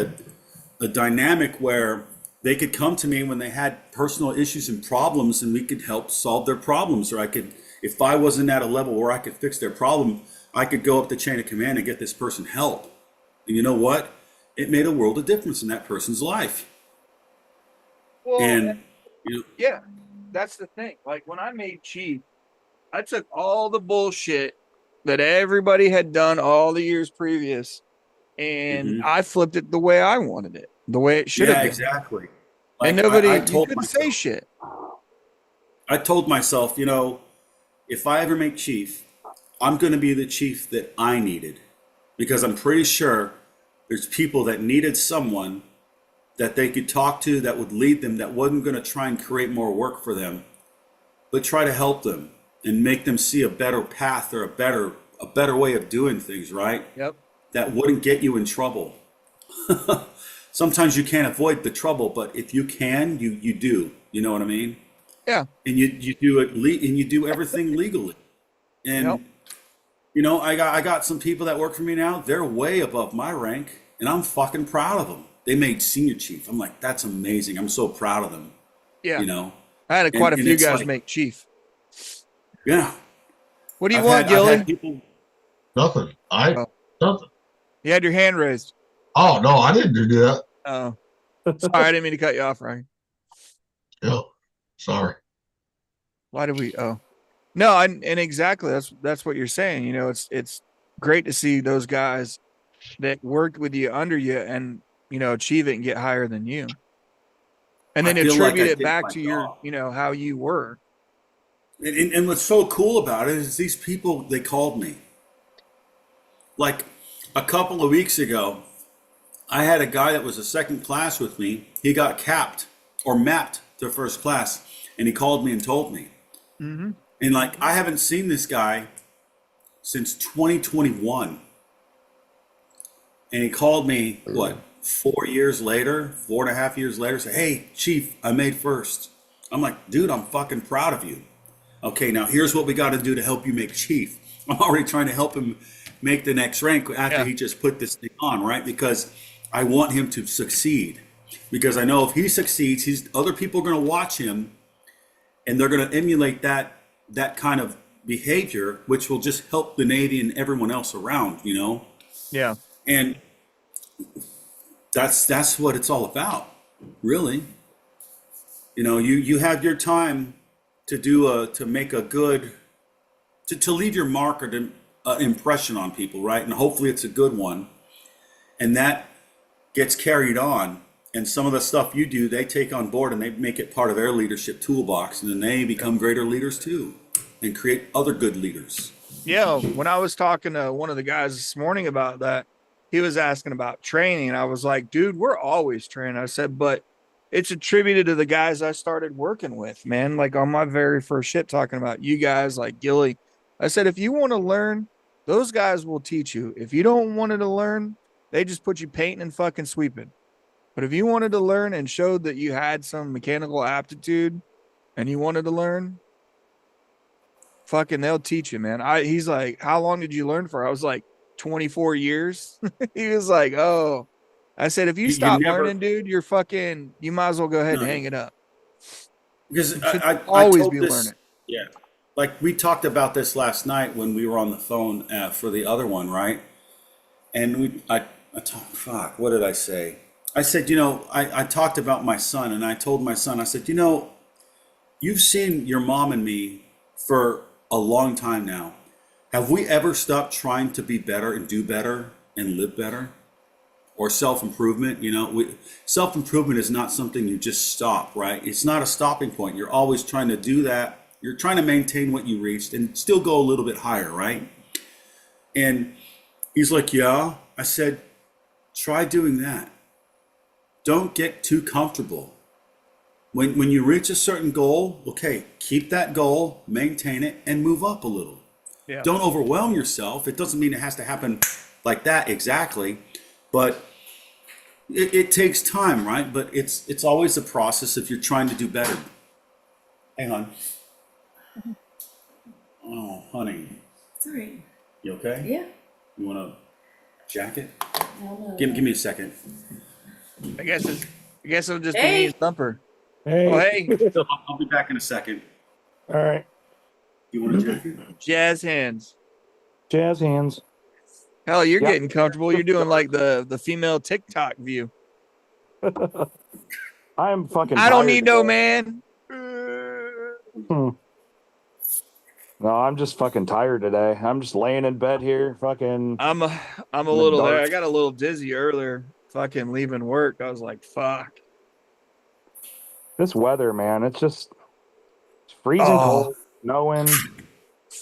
a dynamic where they could come to me when they had personal issues and problems, and we could help solve their problems. Or if I wasn't at a level where I could fix their problem, I could go up the chain of command and get this person help. And you know what? It made a world of difference in that person's life. Well, yeah, that's the thing. Like, when I made chief, I took all the bullshit that everybody had done all the years previous, and I flipped it the way I wanted it, the way it should have been. Exactly. Like, and nobody you couldn't say shit. I told myself, if I ever make chief, I'm going to be the chief that I needed, because I'm pretty sure there's people that needed someone that they could talk to that would lead them, that wasn't going to try and create more work for them, but try to help them and make them see a better path or a better way of doing things, right? Yep. That wouldn't get you in trouble. Sometimes you can't avoid the trouble, but if you can, you do. You know what I mean? Yeah. And you do it, and you do everything legally. And I got some people that work for me now. They're way above my rank, and I'm fucking proud of them. they made senior chief. I'm like, that's amazing. I'm so proud of them. Yeah. You know, I had quite a few guys like, make chief. Yeah. What do you want, Gilly? I've had people. Nothing. Nothing. You had your hand raised. Oh no, I didn't do that. Oh, sorry, I didn't mean to cut you off, Ryan. No, sorry. Why did we? Oh, no, and exactly that's what you're saying. You know, it's great to see those guys that worked with you under you and achieve it and get higher than you, and then attribute it back to your how you were. And what's so cool about it is these people, they called me. Like a couple of weeks ago, I had a guy that was a second class with me. He got capped or mapped to first class, and he called me and told me. Mm-hmm. And like, I haven't seen this guy since 2021. And he called me, 4 years later, 4.5 years later, say, hey, Chief, I made first. I'm like, dude, I'm fucking proud of you. Okay, now here's what we got to do to help you make chief. I'm already trying to help him make the next rank after he just put this thing on, right? Because I want him to succeed. Because I know if he succeeds, other people are going to watch him, and they're going to emulate that kind of behavior, which will just help the Navy and everyone else around, Yeah. And that's what it's all about, really. You have your time to make a good, to leave your mark or impression on people, right? And hopefully it's a good one, and that gets carried on. And some of the stuff you do, they take on board and they make it part of their leadership toolbox, and then they become greater leaders too, and create other good leaders. Yeah, when I was talking to one of the guys this morning about that, he was asking about training, and I was like, dude, we're always training. I said, but it's attributed to the guys I started working with, man. Like on my very first ship, talking about you guys like Gilly. I said, if you want to learn, those guys will teach you. If you don't want to learn, they just put you painting and fucking sweeping. But if you wanted to learn and showed that you had some mechanical aptitude and you wanted to learn, fucking they'll teach you, man. He's like, how long did you learn for? I was like, 24 years. He was like, oh. I said, if you stop learning, dude, you might as well go ahead and hang it up. Because I always be learning. Yeah. Like we talked about this last night when we were on the phone for the other one, right? And what did I say? I said, I talked about my son, and I told my son, I said, you've seen your mom and me for a long time now. Have we ever stopped trying to be better and do better and live better? Or self-improvement? Self-improvement is not something you just stop, right? It's not a stopping point. You're always trying to do that. You're trying to maintain what you reached and still go a little bit higher, right? And he's like, yeah. I said, try doing that. Don't get too comfortable. When you reach a certain goal, okay, keep that goal, maintain it, and move up a little. Yeah. Don't overwhelm yourself. It doesn't mean it has to happen like that exactly, but it takes time, right? But it's always a process if you're trying to do better. Hang on. Oh, honey. It's all right. You okay? Yeah. You want a jacket? No. Give me a second. I guess it'll just be me and Thumper. Hey. Oh, hey. I'll be back in a second. All right. You want a jacket? Jazz hands. Jazz hands. Hell, you're getting comfortable. You're doing like the female TikTok view. I'm fucking I don't need no man. No, I'm just fucking tired today. I'm just laying in bed here, fucking. I'm a little there. I got a little dizzy earlier. Fucking leaving work. I was like, fuck. This weather, man, it's freezing cold, snowing.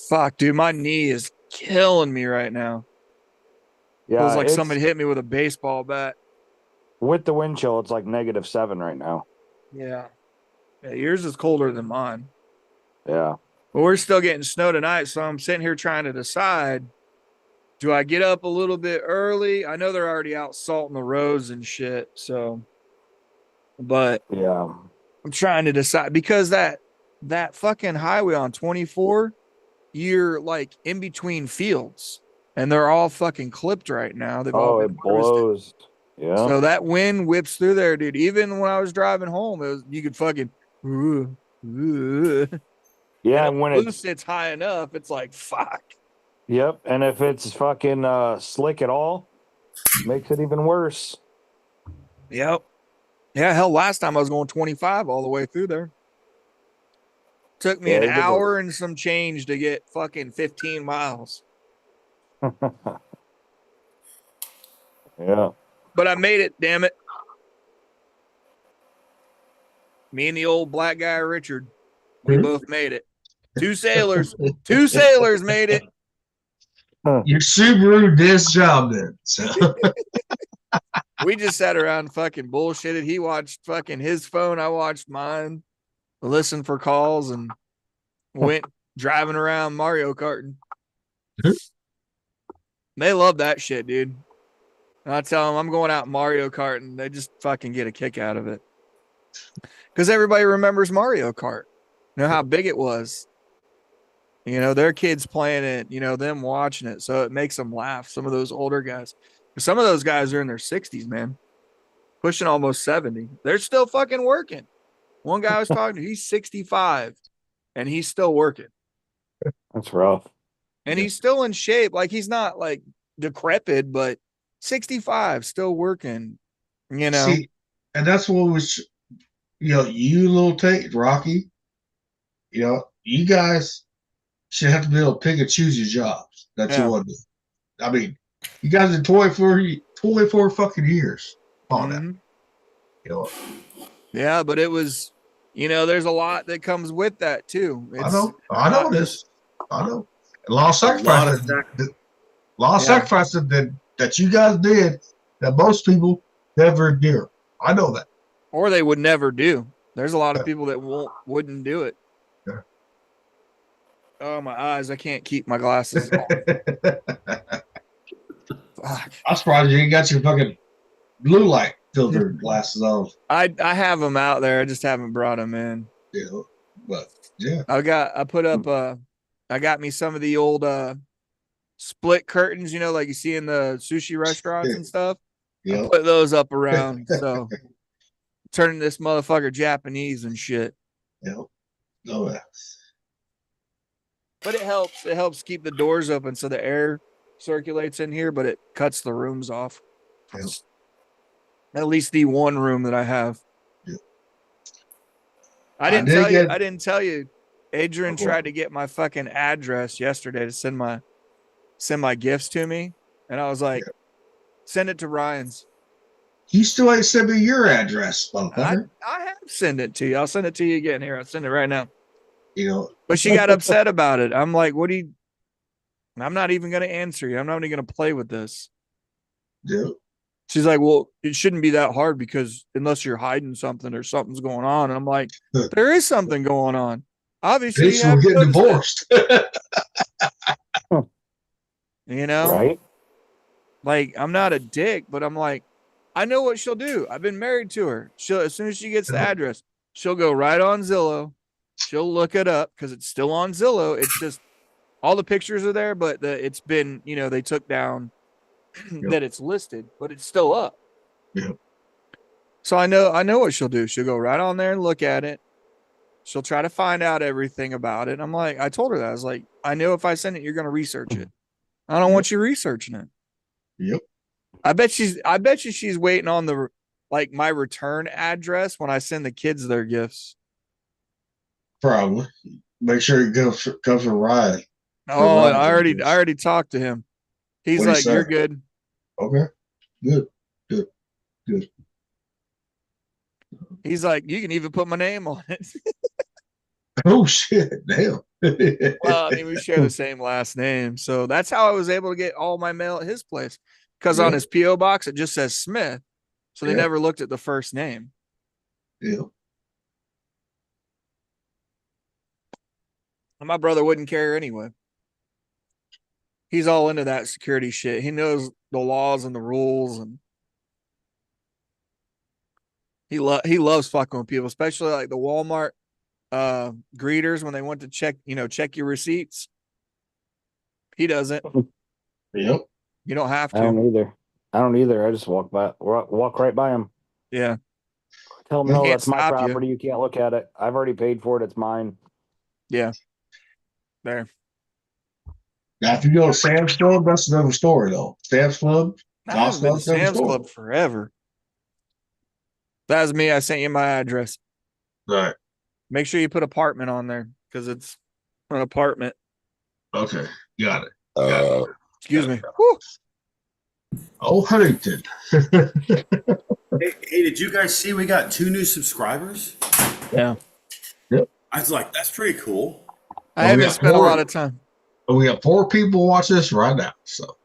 Fuck, dude, my knee is killing me right now. Yeah, feels like somebody hit me with a baseball bat. With the wind chill, it's like -7 right now. Yeah, yours is colder than mine. Yeah. But we're still getting snow tonight, so I'm sitting here trying to decide, do I get up a little bit early? I know they're already out salting the roads and shit, so. But yeah, I'm trying to decide because that fucking highway on 24, you're like in between fields, and they're all fucking clipped right now. They've all been blows. Yeah. So that wind whips through there, dude. Even when I was driving home, you could fucking. Yeah, and when it's high enough, it's like fuck. Yep, and if it's fucking slick at all, makes it even worse. Yep. Yeah, hell, last time I was going 25 all the way through there. Took me an hour and some change to get fucking 15 miles. Yeah. But I made it, damn it. Me and the old black guy, Richard, we both made it. Two sailors made it. Your Subaru did his job then. So. We just sat around and fucking bullshitted. He watched fucking his phone. I watched mine. Listened for calls and went driving around Mario Karting. They love that shit, dude. And I tell them I'm going out Mario Kart, and they just fucking get a kick out of it. Because everybody remembers Mario Kart. You know how big it was. You know, their kids playing it, you know, them watching it. So it makes them laugh. Some of those older guys. Some of those guys are in their 60s, man. Pushing almost 70. They're still fucking working. One guy I was talking to, he's 65 and he's still working. That's rough. And he's still in shape. Like he's not like decrepit, but 65, still working, you know. See, and that's what was, you know, you little Tate, Rocky, you know, you guys should have to be able to pick and choose your jobs that you want to do. I mean, you guys are 24 fucking years on that. You know. Yeah, but it was, you know, there's a lot that comes with that too. I know this. I know. A lot of sacrifices. Sacrifices that you guys did that most people never do. I know that. Or they would never do. There's a lot of people that wouldn't do it. Yeah. Oh, my eyes. I can't keep my glasses on. Fuck. I'm surprised you ain't got your fucking blue light filter glasses on. I have them out there. I just haven't brought them in. Yeah, but yeah. I got me some of the old split curtains, you know, like you see in the sushi restaurants and stuff. I put those up around. So turning this motherfucker Japanese and shit. Yeah. Oh, yeah. But it helps. It helps keep the doors open so the air circulates in here, but it cuts the rooms off. Yep. At least the one room that I have. Yep. I didn't tell you. Adrian tried to get my fucking address yesterday to send my gifts to me, and I was like, send it to Ryan's. You still ain't sent me your address, motherfucker. I have sent it to you. I'll send it to you again. Here, I'll send it right now. You know, but she got upset about it. I'm like, I'm not even going to answer you. I'm not even going to play with this. Yeah. She's like, well, it shouldn't be that hard because unless you're hiding something or something's going on. And I'm like, there is something going on. Obviously, we're getting divorced. You know, right? Like, I'm not a dick, but I'm like, I know what she'll do. I've been married to her. As soon as she gets the address, she'll go right on Zillow. She'll look it up because it's still on Zillow. It's just all the pictures are there, but it's been, you know, they took down that it's listed, but it's still up. Yep. So I know what she'll do. She'll go right on there and look at it. She'll try to find out everything about it. I'm like, I told her that. I was like, I know if I send it, you're going to research it. I don't want you researching it. Yep. I bet you she's waiting on my return address when I send the kids their gifts. Probably. Make sure it comes from Ryan. Oh, I already talked to him. He's like, you're good. Okay. Good. He's like, you can even put my name on it. Oh shit! Damn. Well, I mean, we share the same last name, so that's how I was able to get all my mail at his place. Because on his PO box it just says Smith, so they never looked at the first name. Yeah. And my brother wouldn't care anyway. He's all into that security shit. He knows the laws and the rules, and he loves fucking with people, especially like the Walmart greeters when they want to check your receipts. He doesn't. Yep. You don't have to. I don't either. I don't either. I just walk right by them. Yeah. Tell them They no, can't that's my stop you. property. You can't look at it. I've already paid for it. It's mine. Yeah. There. Now, if you go to Sam's Club, that's another story, though. Sam's Club, I haven't been to Costco, another Sam's story. Club forever. That was me. I sent you my address. Right. Make sure you put apartment on there because it's an apartment. Okay. Got it. Got it. Excuse Got me. it. Woo. Oh, Huntington. Hey, did you guys see we got 2 new subscribers? Yeah. Yep. I was like, that's pretty cool. I Well, we haven't got spent a four. lot of time. We got 4 people watching this right now. So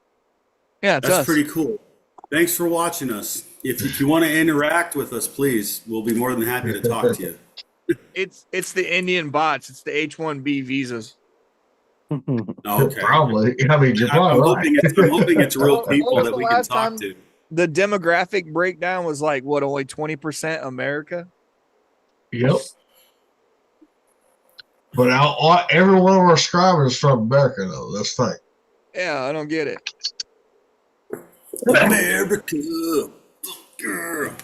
Yeah, it's That's us. pretty cool. Thanks for watching us. If you want to interact with us, please, we'll be more than happy to talk to you. It's the Indian bots. It's the H-1B visas. Okay. probably. I mean, you're probably right. I'm hoping it's real What people was that the we can last talk time to. the demographic breakdown was like what, only 20% America? Yep. But every one of our subscribers is from America, though. That's the thing. Yeah, I don't get it. America, girl,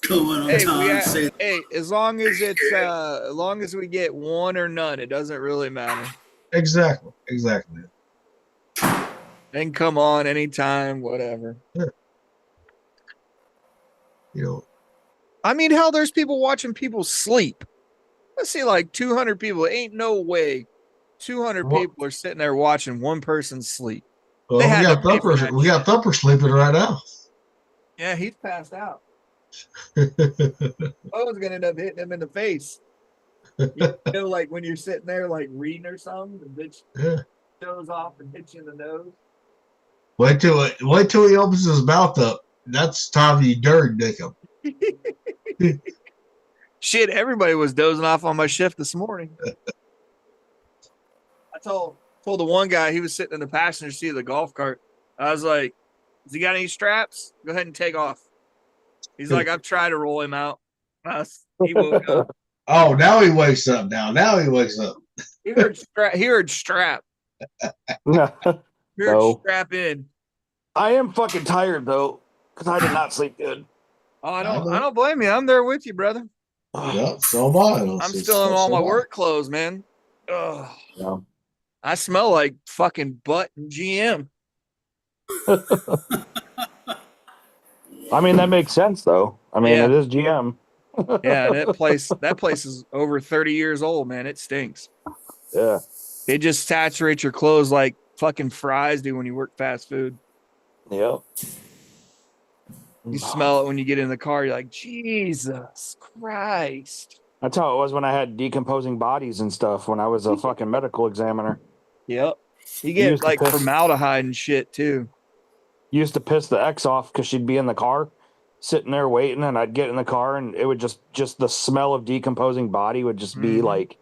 coming on Hey, time. Say as long as we get one or none, it doesn't really matter. Exactly. Exactly. They can come on anytime, whatever. Yeah. You know, I mean, hell, there's people watching people sleep. Let's see, like 200 people. Ain't no way 200 What? people are sitting there watching one person sleep. They well, had to pay for that we got shit. Thumper sleeping right now. Yeah, he's passed out. I was gonna end up hitting him in the face. You know, like when you're sitting there, like reading or something, the bitch Yeah. goes off and hits you in the nose. Wait till he opens his mouth up. That's time you dirty dick him. Shit, everybody was dozing off on my shift this morning. I told the one guy, he was sitting in the passenger seat of the golf cart. I was like, "Has he got any straps? Go ahead and take off." He's like, "I've tried to roll him out." He woke up. Oh, now he wakes up. Now he wakes up. He heard strap. He heard strap. He heard No. strap in. I am fucking tired though, because I did not sleep good. Oh, I don't blame you. I'm there with you, brother. Yeah, so am I. I'm still in all my work clothes, man. Ugh. Yeah. I smell like fucking butt and GM. I mean, that makes sense though. I mean, Yeah. it is GM. Yeah, and that place is over 30 years old, man. It stinks. Yeah. It just saturates your clothes like fucking fries do when you work fast food. Yep. You smell it when you get in the car. You're like, Jesus Christ. That's how it was when I had decomposing bodies and stuff when I was a fucking medical examiner. Yep. You get like formaldehyde and shit too. Used to piss the ex off because she'd be in the car sitting there waiting, and I'd get in the car and it would just the smell of decomposing body would just be like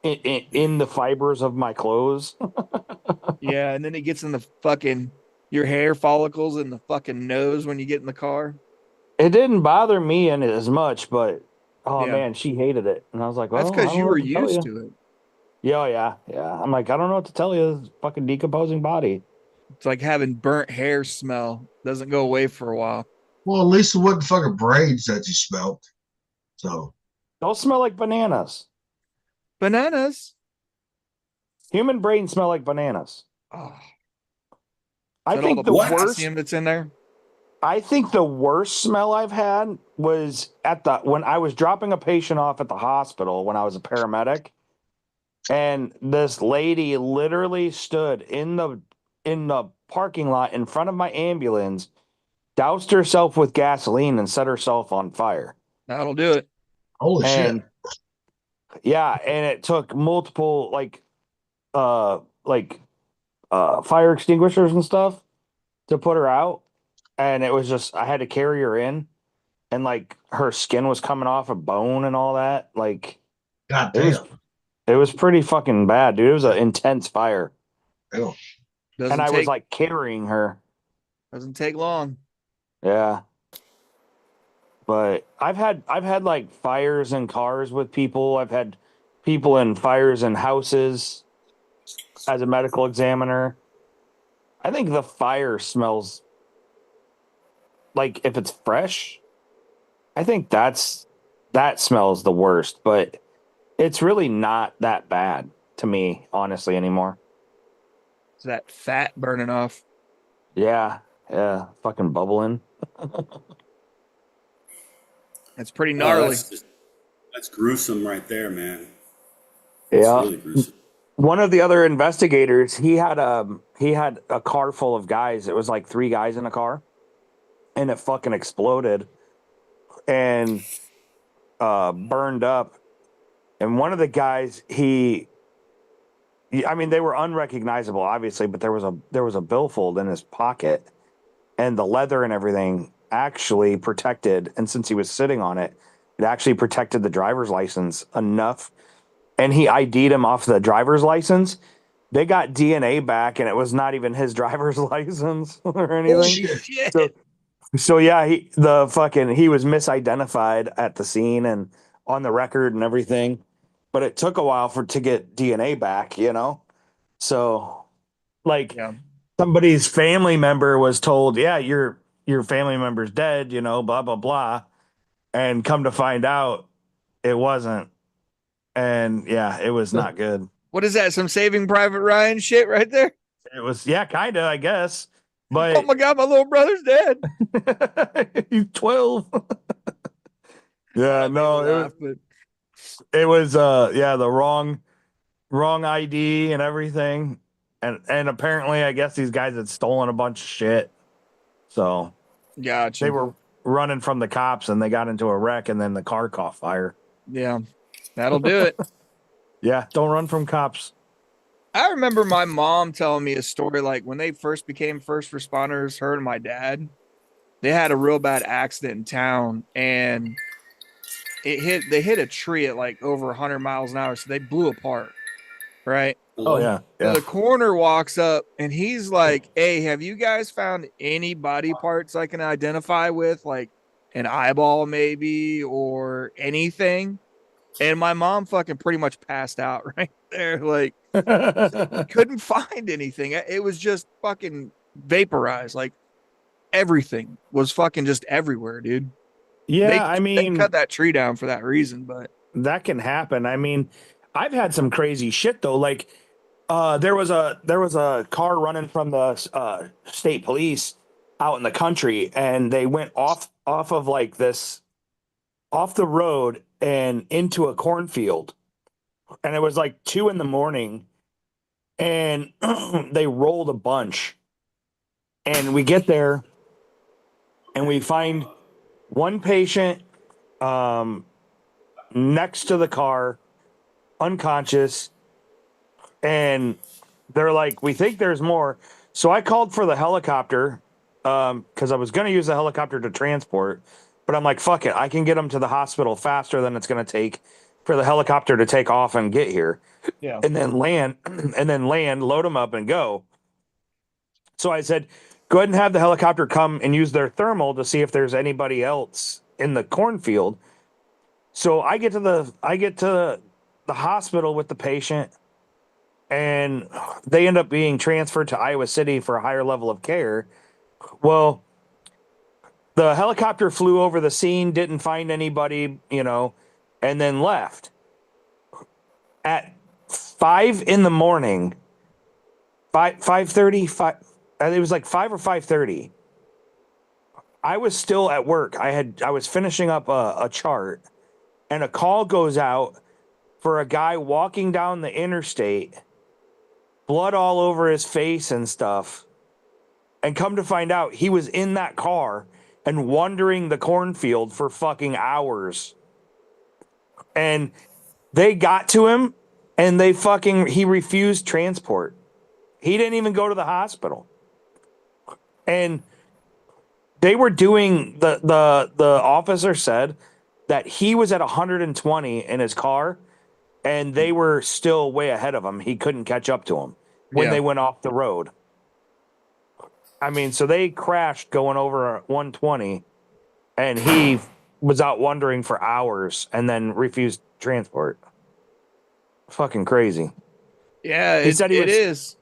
in the fibers of my clothes. Yeah, and then it gets in the fucking your hair follicles in the fucking nose when you get in the car. It didn't bother me in it as much, but man, she hated it, and I was like, well, that's because you were used to it. Yeah. I'm like, I don't know what to tell you. This fucking decomposing body. It's like having burnt hair smell. Doesn't go away for a while. Well, at least it wasn't fucking braids that you smelled. So Those smell like bananas. Bananas. Human brains smell like bananas. Oh. I think the worst that's in there. I think the worst smell I've had was when I was dropping a patient off at the hospital when I was a paramedic, and this lady literally stood in the parking lot in front of my ambulance, doused herself with gasoline, and set herself on fire. That'll do it. Holy shit. Yeah, and it took multiple fire extinguishers and stuff to put her out. And it was just, I had to carry her in, and like her skin was coming off a bone and all that. Like, God damn. It was pretty fucking bad, dude. It was an intense fire. Ew. And I was like carrying her. Doesn't take long. Yeah. But I've had like fires in cars with people. I've had people in fires in houses as a medical examiner. I think the fire smells like if it's fresh, I think that smells the worst, but it's really not that bad to me, honestly, anymore. It's that fat burning off. Yeah, yeah, fucking bubbling. It's pretty Oh, gnarly. that's gruesome right there, man. It's Yeah. really gruesome. One of the other investigators, he had a car full of guys. It was like 3 guys in a car, and it fucking exploded and burned up. And one of the guys, I mean, they were unrecognizable, obviously, but there was a billfold in his pocket, and the leather and everything actually protected. And since he was sitting on it, it actually protected the driver's license enough. And he ID'd him off the driver's license. They got DNA back, and it was not even his driver's license or anything. Holy shit. So yeah, he was misidentified at the scene and on the record and everything. But it took a while to get DNA back, you know? So like Yeah. somebody's family member was told, yeah, your family member's dead, you know, blah blah blah. And come to find out it wasn't. And yeah, it was not good. What is that? Some Saving Private Ryan shit right there? It was, yeah, kind of, I guess. Oh But my God, my little brother's dead. he's 12. Yeah, no, but it was yeah, the wrong ID and everything. And apparently I guess these guys had stolen a bunch of shit. So gotcha. they were running from the cops and they got into a wreck and then the car caught fire. Yeah, that'll do it. Yeah, don't run from cops. I remember my mom telling me a story like when they first became first responders, her and my dad, they had a real bad accident in town and they hit a tree at like over 100 miles an hour, so they blew apart. Right? Oh yeah. So Yeah. the coroner walks up and he's like, "Hey, have you guys found any body parts I can identify with, like an eyeball maybe or anything?" And my mom fucking pretty much passed out right there. Like, we couldn't find anything. It was just fucking vaporized. Like, everything was fucking just everywhere, dude. Yeah, I They mean, cut that tree down for that reason, but that can happen. I mean, I've had some crazy shit though. Like, there was a car running from the state police out in the country, and they went off of like this off the road and into a cornfield, and it was like 2 a.m, and they rolled a bunch, and we get there, and we find one patient next to the car, unconscious, and they're like, we think there's more. So I called for the helicopter because I was going to use the helicopter to transport, but I'm like, fuck it, I can get them to the hospital faster than it's going to take for the helicopter to take off and get here. yeah. And then land, load them up and go. So I said, go ahead and have the helicopter come and use their thermal to see if there's anybody else in the cornfield. So I get to the hospital with the patient, and they end up being transferred to Iowa City for a higher level of care. Well, the helicopter flew over the scene, didn't find anybody, and then left. At 5 a.m, 5:30, it was like 5 or 5:30. I was still at work. I was finishing up a chart, and a call goes out for a guy walking down the interstate, blood all over his face and stuff. And come to find out, he was in that car and wandering the cornfield for fucking hours. And they got to him, and he refused transport. He didn't even go to the hospital. And they were doing, the officer said that he was at 120 in his car, and they were still way ahead of him. He couldn't catch up to him when they went off the road. I mean, so they crashed going over 120, and he was out wandering for hours and then refused transport. Fucking crazy. Yeah, He said he is.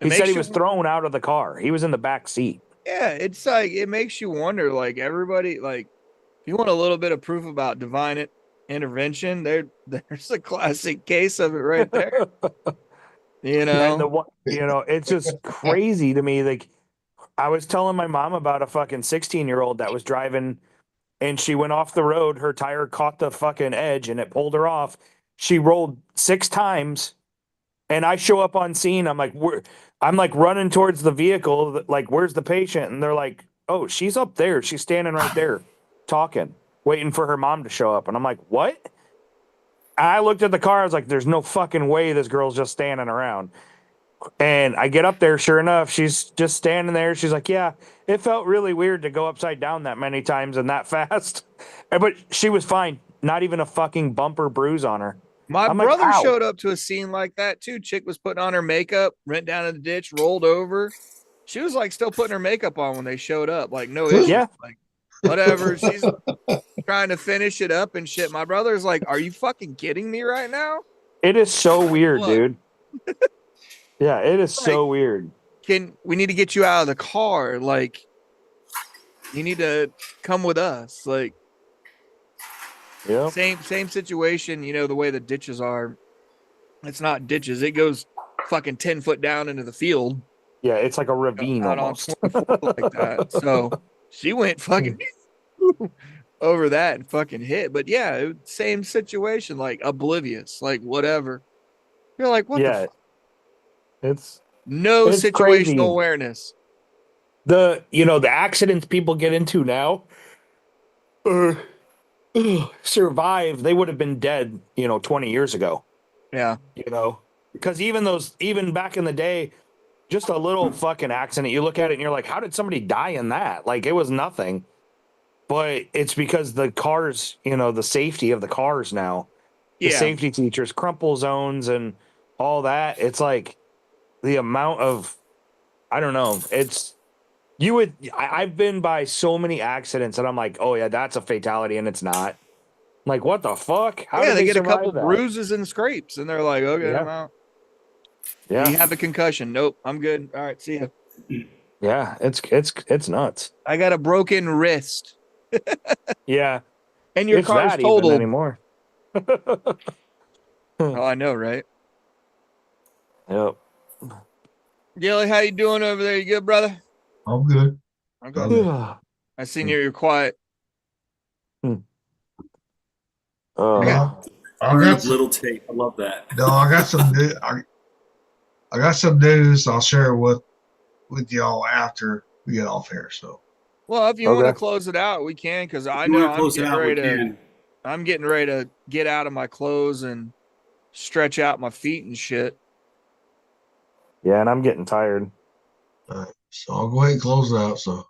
He said he was thrown out of the car. He was in the back seat. Yeah, it's like it makes you wonder. Like everybody, like if you want a little bit of proof about divine intervention, there's a classic case of it right there. You And know, it's just crazy to me. Like I was telling my mom about a fucking 16-year-old that was driving and she went off the road. Her tire caught the fucking edge and it pulled her off. She rolled 6 times and I show up on scene. I'm like running towards the vehicle. Like, where's the patient? And they're like, oh, she's up there. She's standing right there talking, waiting for her mom to show up. And I'm like, what? I looked at the car. I was like, there's no fucking way this girl's just standing around. And I get up there. Sure enough, she's just standing there. She's like, yeah, it felt really weird to go upside down that many times and that fast. But she was fine. Not even a fucking bump or bruise on her. my I'm like, brother ow. showed up to a scene like that too. Chick was putting on her makeup, went down in the ditch, rolled over. She was like still putting her makeup on when they showed up. Like no issue. Yeah. Like whatever. She's trying to finish it up and shit. My brother's like, are you fucking kidding me right now? It is so weird, What? dude. Yeah, it is Like, so weird. We need to get you out of the car? Like, you need to come with us. Like, Yeah. same situation. You know the way the ditches are. It's not ditches. It goes fucking 10 foot down into the field. Yeah, it's like a ravine Out almost. on 24 like that. So she went fucking over that and fucking hit. But yeah, same situation. Like oblivious. Like whatever. You're like, what the fuck? It's No It's situational crazy. awareness. the accidents people get into now survive. They would have been dead, 20 years ago, Yeah. because even back in the day, just a little fucking accident, you look at it and you're like, how did somebody die in that? Like it was nothing, but it's because the cars, the safety of the cars now, the Yeah. safety features, crumple zones and all that. It's like the amount of, I don't know. I've been by so many accidents and I'm like, oh yeah, that's a fatality, and it's not. I'm like, what the fuck? How Yeah, did they get a survive couple that? bruises and scrapes, and they're like, okay, Yeah. I'm out. Yeah, You have a concussion. Nope, I'm good. All right, see ya. yeah, it's nuts. I got a broken wrist. Yeah, And your it's car's that even totaled. anymore. Oh, I know, right? Yep. Gilly, how you doing over there? You good, brother? I'm good. Okay. Okay. I seen you're quiet. Yeah. I Breathe, got some, little tate. I love that. no, I got some new, I got some news I'll share with y'all after we get off here. So Well, if you want to Okay. close it out, we can, because I If you know want to close it out, we can. I'm getting ready to get out of my clothes and stretch out my feet and shit. Yeah, and I'm getting tired. so I'll go ahead and close it out. So